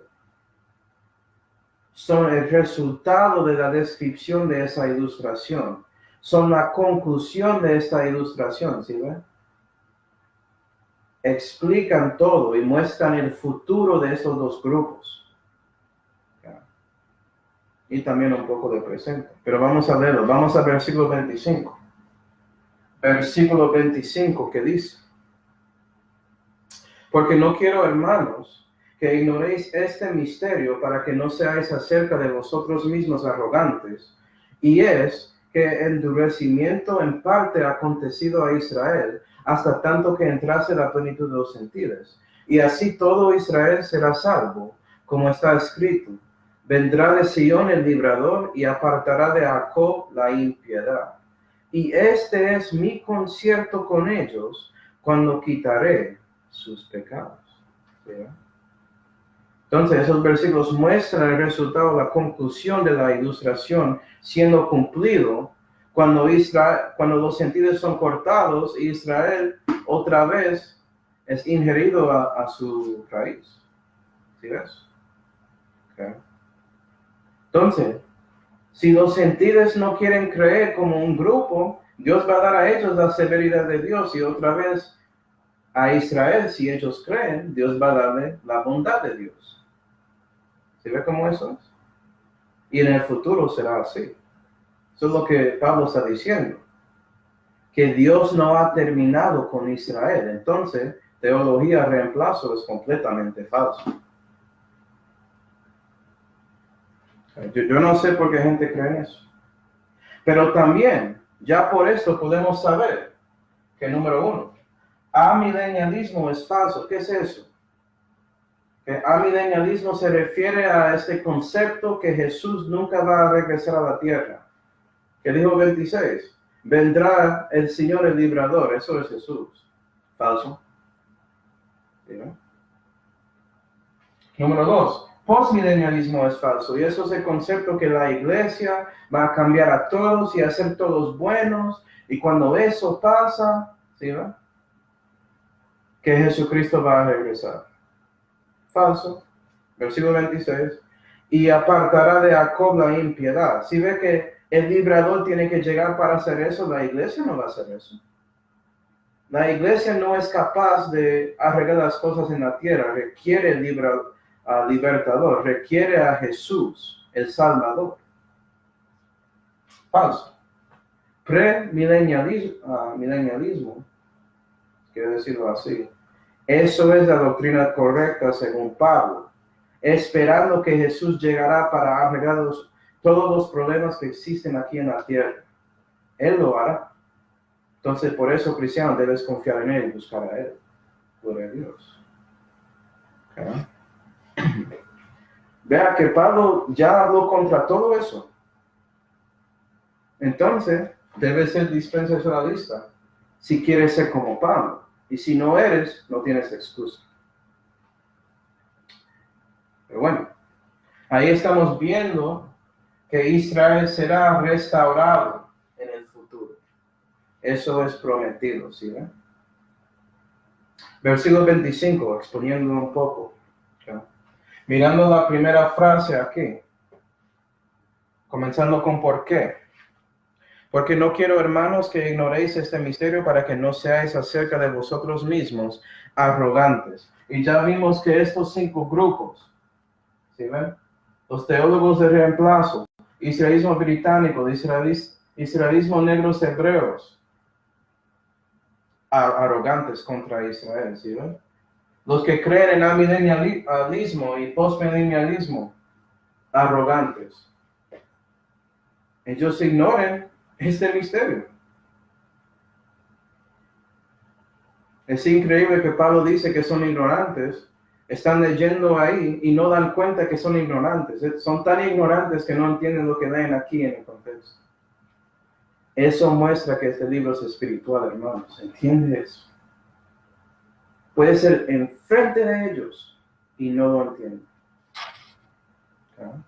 son el resultado de la descripción de esa ilustración. Son la conclusión de esta ilustración, ¿sí ven? Explican todo y muestran el futuro de esos dos grupos. Y también un poco de presente. Pero vamos a verlo. Vamos a versículo 25. Versículo 25 que dice: porque no quiero, hermanos, que ignoréis este misterio para que no seáis acerca de vosotros mismos arrogantes. Y es que el endurecimiento en parte ha acontecido a Israel, hasta tanto que entrase la plenitud de los gentiles. Y así todo Israel será salvo, como está escrito: vendrá de Sión el librador y apartará de Jacob la impiedad. Y este es mi concierto con ellos cuando quitaré sus pecados. ¿Sí? Entonces, esos versículos muestran el resultado, la conclusión de la ilustración siendo cumplido cuando los gentiles son cortados y Israel otra vez es ingerido a su raíz. ¿Sí ves? Okay. Entonces, si los gentiles no quieren creer como un grupo, Dios va a dar a ellos la severidad de Dios, y otra vez a Israel, si ellos creen, Dios va a darle la bondad de Dios. ¿Se ve cómo eso es? Y en el futuro será así. Eso es lo que Pablo está diciendo. Que Dios no ha terminado con Israel. Entonces, teología reemplazo es completamente falso. Yo no sé por qué gente cree eso. Pero también, ya por esto podemos saber que, número uno, amilenialismo es falso. ¿Qué es eso? Que amilenialismo se refiere a este concepto que Jesús nunca va a regresar a la tierra. Que dijo 26, vendrá el Señor el librador. Eso es Jesús. Falso. ¿Sí? Número 2, postmilenialismo es falso. Y eso es el concepto que la iglesia va a cambiar a todos y hacer todos buenos. Y cuando eso pasa, ¿sí? Que Jesucristo va a regresar. Falso. Versículo 26. Y apartará de Jacob la impiedad. Si ve que el librador tiene que llegar para hacer eso, la iglesia no va a hacer eso. La iglesia no es capaz de arreglar las cosas en la tierra. Requiere el libertador. Requiere a Jesús, el Salvador. Falso. Premilenialismo, quiero decirlo así. Eso es la doctrina correcta según Pablo, esperando que Jesús llegará para arreglar todos los problemas que existen aquí en la tierra. Él lo hará. Entonces, por eso, cristiano, debes confiar en Él y buscar a Él. Gloria a Dios. Okay. Vea que Pablo ya habló contra todo eso. Entonces, debes ser dispensacionalista si quieres ser como Pablo. Y si no eres, no tienes excusa. Pero bueno, ahí estamos viendo que Israel será restaurado en el futuro. Eso es prometido, ¿sí ven? Versículo 25, exponiendo un poco. ¿Okay? Mirando la primera frase aquí, comenzando con ¿por qué? Porque no quiero, hermanos, que ignoréis este misterio para que no seáis acerca de vosotros mismos arrogantes. Y ya vimos que estos 5 grupos, ¿sí ven? Los teólogos de reemplazo, israelismo británico, israelismo negros hebreos, arrogantes contra Israel, ¿sí ven? Los que creen en amilenialismo y postmilenialismo, arrogantes. Ellos ignoran este misterio. Es increíble que Pablo dice que son ignorantes. están leyendo ahí y no dan cuenta que son ignorantes. Son tan ignorantes que no entienden lo que leen aquí en el contexto. Eso muestra que este libro es espiritual, hermanos. ¿Entiende eso? Puede ser enfrente de ellos y no lo entienden. ¿Okay?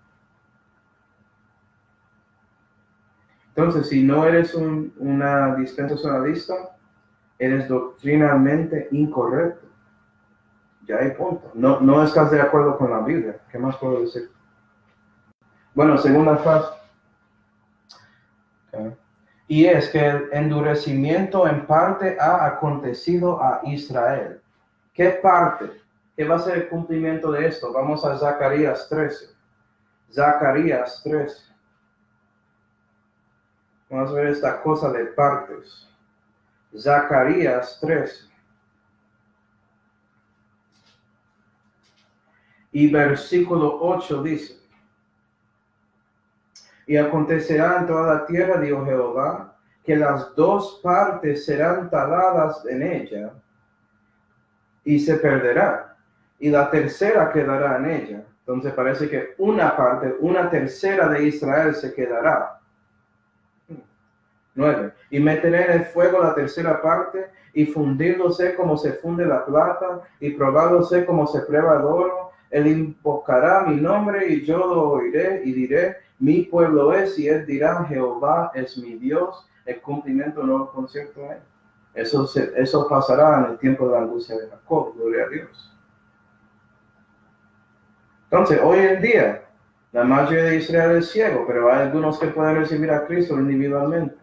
Entonces, si no eres una dispensacionalista, eres doctrinalmente incorrecto. Ya hay punto. No estás de acuerdo con la Biblia. ¿Qué más puedo decir? Bueno, segunda frase. Okay. Y es que el endurecimiento en parte ha acontecido a Israel. ¿Qué parte? ¿Qué va a ser el cumplimiento de esto? Vamos a Zacarías 13. Zacarías 13. Vamos a ver esta cosa de partes. Zacarías 13. Y versículo 8 dice: y acontecerá en toda la tierra, dijo Jehová, que las dos partes serán taladas en ella y se perderá, y la tercera quedará en ella. Entonces parece que una parte, una tercera de Israel se quedará. 9. Y meteré en el fuego la tercera parte, y fundíndose como se funde la plata, y probándose como se prueba el oro. Él invocará mi nombre, y yo lo oiré, y diré: mi pueblo es, y él dirá: Jehová es mi Dios. El cumplimiento no lo concierto a él. Eso pasará en el tiempo de la angustia de Jacob. Gloria a Dios. Entonces, hoy en día, la mayoría de Israel es ciego, pero hay algunos que pueden recibir a Cristo individualmente.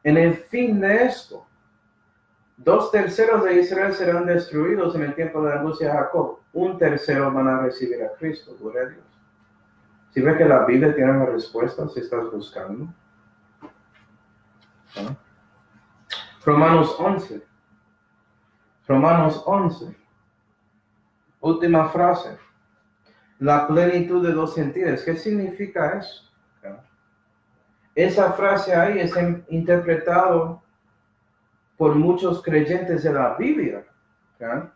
En el fin de esto, 2/3 de Israel serán destruidos en el tiempo de la angustia de Jacob. 1/3 van a recibir a Cristo. Gloria a Dios. Si ves que la Biblia tiene la respuesta, si estás buscando. ¿Ah? Romanos 11. Romanos 11. Última frase. La plenitud de los sentidos. ¿Qué significa eso? ¿Ah? Esa frase ahí es interpretado por muchos creyentes de la Biblia. ¿Ah?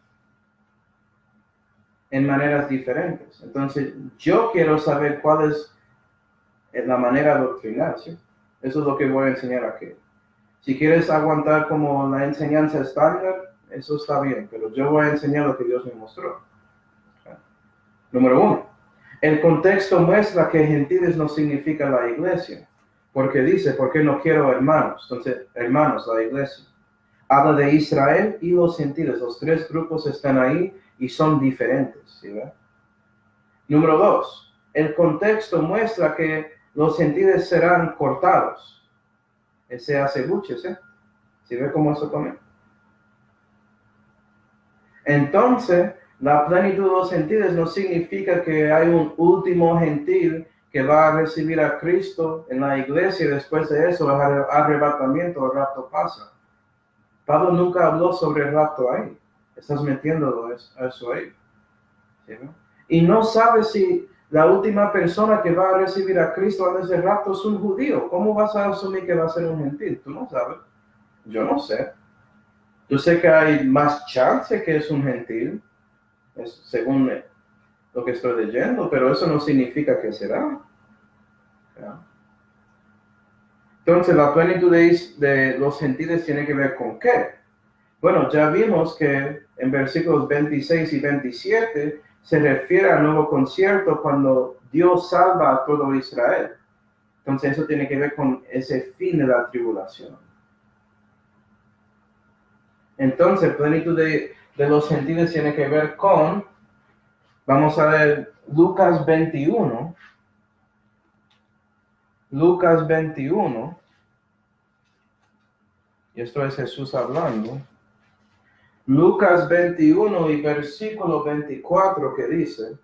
En maneras diferentes. Entonces, yo quiero saber cuál es la manera doctrinal, ¿sí? Eso es lo que voy a enseñar aquí. Si quieres aguantar como la enseñanza estándar, eso está bien, pero yo voy a enseñar lo que Dios me mostró. ¿Okay? Número 1. El contexto muestra que gentiles no significa la iglesia, porque dice: porque no quiero hermanos. Entonces, hermanos, la iglesia. Habla de Israel y los gentiles. Los tres grupos están ahí y son diferentes. ¿Sí, ve? Número 2. El contexto muestra que los gentiles serán cortados. Ese hace buches, ¿eh? ¿Sí ve cómo eso come? Entonces, la plenitud de los gentiles no significa que hay un último gentil que va a recibir a Cristo en la iglesia y después de eso el arrebatamiento, el rapto pasa. Pablo nunca habló sobre el rapto ahí. Estás metiéndolo eso ahí. ¿Sí, no? Y no sabes si la última persona que va a recibir a Cristo antes del rapto es un judío. ¿Cómo vas a asumir que va a ser un gentil? Tú no sabes. Yo no sé. Yo sé que hay más chance que es un gentil, según lo que estoy leyendo, pero eso no significa que será. ¿Ya? Entonces, la plenitud de los gentiles tiene que ver con qué. Bueno, ya vimos que en versículos 26 y 27 se refiere al nuevo concierto cuando Dios salva a todo Israel. Entonces, eso tiene que ver con ese fin de la tribulación. Entonces, plenitud de los gentiles tiene que ver con, vamos a ver, Lucas 21. Lucas 21. Y esto es Jesús hablando. Lucas 21 y versículo 24 que dice: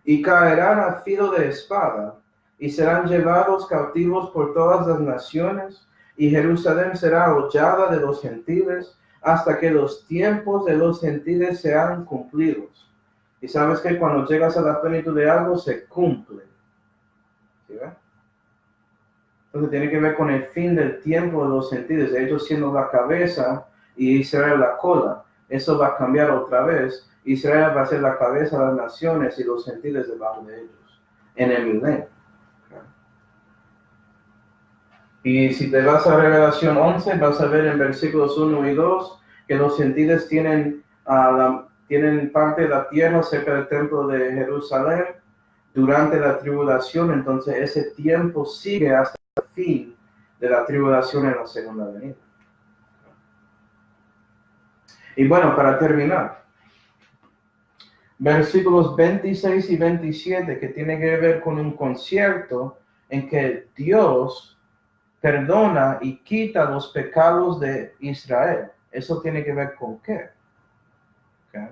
y caerán a filo de espada, y serán llevados cautivos por todas las naciones, y Jerusalén será hollada de los gentiles, hasta que los tiempos de los gentiles sean cumplidos. Y sabes que cuando llegas a la plenitud de algo, se cumple. ¿Sí ve? Entonces tiene que ver con el fin del tiempo de los gentiles, ellos siendo la cabeza y Israel la cola. Eso va a cambiar otra vez, Israel va a ser la cabeza de las naciones y los gentiles debajo de ellos en el milenio. Y si te vas a Revelación 11, vas a ver en versículos 1 y 2 que los gentiles tienen parte de la tierra cerca del templo de Jerusalén durante la tribulación. Entonces ese tiempo sigue hasta el fin de la tribulación en la segunda venida. Y bueno, para terminar, versículos 26 y 27, que tiene que ver con un concierto en que Dios perdona y quita los pecados de Israel. ¿Eso tiene que ver con qué? Okay.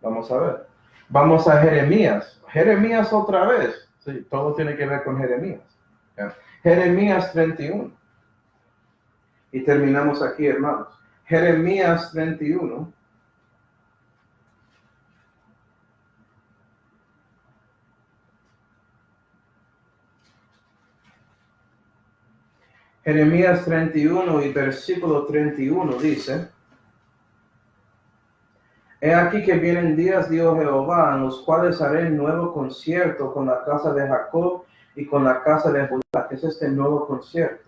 Vamos a ver. Vamos a Jeremías. Jeremías otra vez. Sí, todo tiene que ver con Jeremías. Okay. Jeremías 31. Y terminamos aquí, hermanos. Jeremías 31. Jeremías 31 y versículo 31 dice: He aquí que vienen días, dijo Jehová, en los cuales haré nuevo concierto con la casa de Jacob y con la casa de Judá. ¿Qué es este nuevo concierto?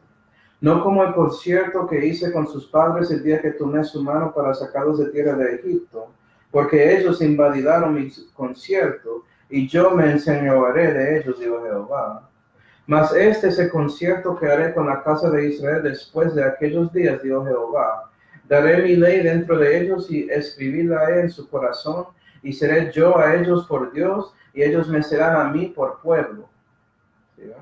No como el concierto que hice con sus padres el día que tomé su mano para sacarlos de tierra de Egipto, porque ellos invalidaron mi concierto, y yo me enseñorearé de ellos, dijo Jehová. Mas este es el concierto que haré con la casa de Israel después de aquellos días, dijo Jehová. Daré mi ley dentro de ellos y escribirla en su corazón, y seré yo a ellos por Dios, y ellos me serán a mí por pueblo. ¿Sí?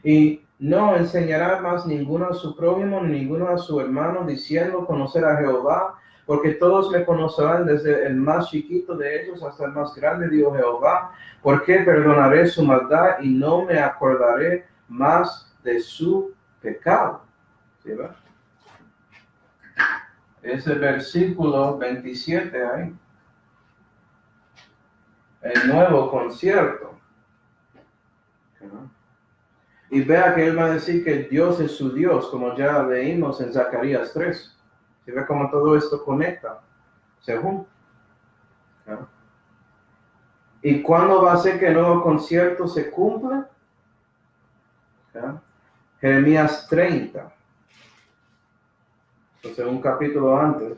Y no enseñará más ninguno a su prójimo, ni ninguno a su hermano, diciendo conocer a Jehová, porque todos me conocerán desde el más chiquito de ellos hasta el más grande, dijo Jehová, porque perdonaré su maldad y no me acordaré más de su pecado. ¿Sí, va? Ese versículo 27 ahí. El nuevo concierto. Y vea que él va a decir que Dios es su Dios, como ya leímos en Zacarías 3. ¿Se ve cómo todo esto conecta? Según. ¿No? ¿Y cuándo va a ser que el nuevo concierto se cumpla? ¿No? Jeremías 30. Entonces, un capítulo antes.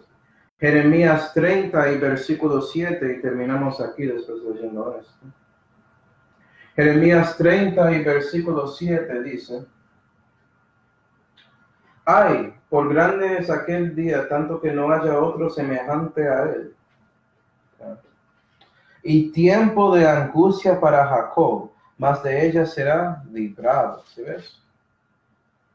Jeremías 30 y versículo 7, y terminamos aquí después leyendo esto. Jeremías 30 y versículo 7 dice: Ay, por grande es aquel día, tanto que no haya otro semejante a él. Y tiempo de angustia para Jacob, mas de ella será librado. ¿Sí ves?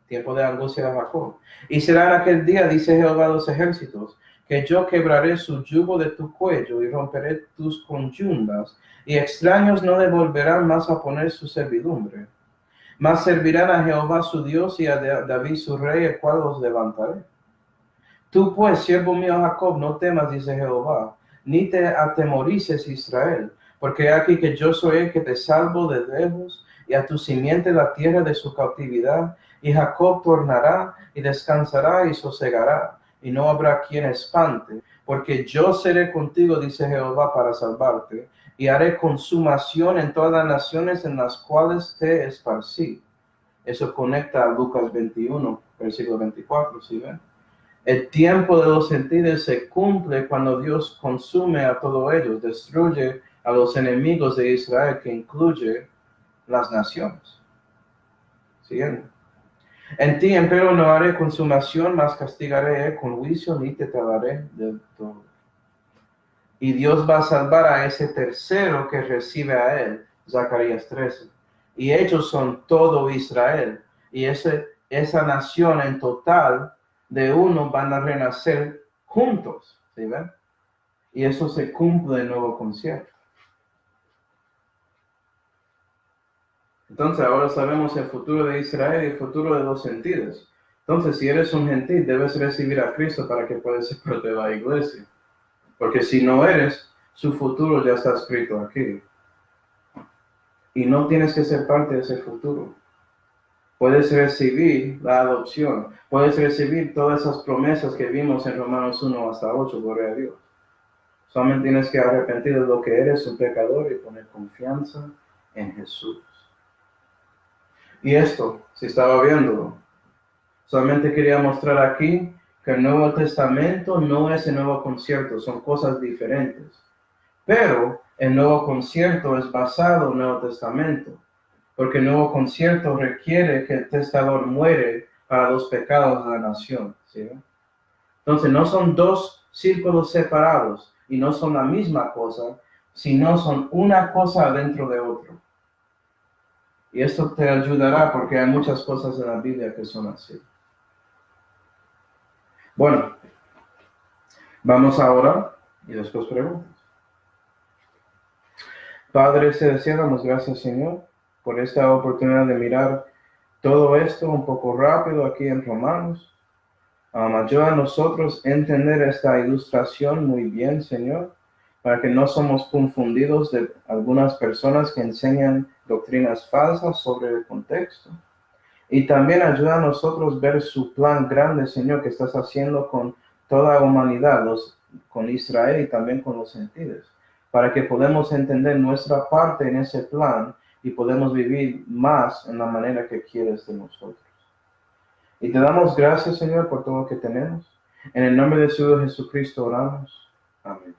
Tiempo de angustia para Jacob. Y será en aquel día, dice Jehová de los ejércitos, que yo quebraré su yugo de tu cuello y romperé tus conyundas, y extraños no le volverán más a poner su servidumbre. Mas servirán a Jehová su Dios y a David su rey, el cual los levantaré. Tú pues, siervo mío Jacob, no temas, dice Jehová, ni te atemorices, Israel, porque aquí que yo soy el que te salvo de lejos, y a tu simiente la tierra de su cautividad, y Jacob tornará y descansará y sosegará, y no habrá quien espante, porque yo seré contigo, dice Jehová, para salvarte, y haré consumación en todas las naciones en las cuales te esparcí. Eso conecta a Lucas 21, versículo 24, ¿sí ven? El tiempo de los gentiles se cumple cuando Dios consume a todos ellos, destruye a los enemigos de Israel, que incluye las naciones. Siguiente. En ti, empero, no haré consumación, mas castigaré con juicio, ni te trataré del todo. Y Dios va a salvar a ese tercero que recibe a él, Zacarías 13. Y ellos son todo Israel. Y esa nación en total de uno van a renacer juntos, ¿sí ven? Y eso se cumple en el nuevo concierto. Entonces ahora sabemos el futuro de Israel y el futuro de los gentiles. Entonces, si eres un gentil, debes recibir a Cristo para que puedas ser parte de la iglesia. Porque si no eres, su futuro ya está escrito aquí. Y no tienes que ser parte de ese futuro. Puedes recibir la adopción. Puedes recibir todas esas promesas que vimos en Romanos 1 hasta 8, gloria a Dios. Solamente tienes que arrepentir de lo que eres, un pecador, y poner confianza en Jesús. Y esto, si estaba viéndolo, solamente quería mostrar aquí que el Nuevo Testamento no es el nuevo concierto, son cosas diferentes. Pero el nuevo concierto es basado en el Nuevo Testamento, porque el nuevo concierto requiere que el testador muere para los pecados de la nación. ¿Sí? Entonces no son dos círculos separados y no son la misma cosa, sino son una cosa dentro de otro. Y esto te ayudará porque hay muchas cosas en la Biblia que son así. Bueno, vamos ahora y después preguntas. Padre Celestial, damos gracias, Señor, por esta oportunidad de mirar todo esto un poco rápido aquí en Romanos. Ayuda a nosotros a entender esta ilustración muy bien, Señor, para que no somos confundidos de algunas personas que enseñan doctrinas falsas sobre el contexto. Y también ayuda a nosotros a ver su plan grande, Señor, que estás haciendo con toda la humanidad, con Israel y también con los gentiles, para que podamos entender nuestra parte en ese plan y podemos vivir más en la manera que quieres de nosotros. Y te damos gracias, Señor, por todo lo que tenemos. En el nombre de su Hijo Jesucristo oramos. Amén.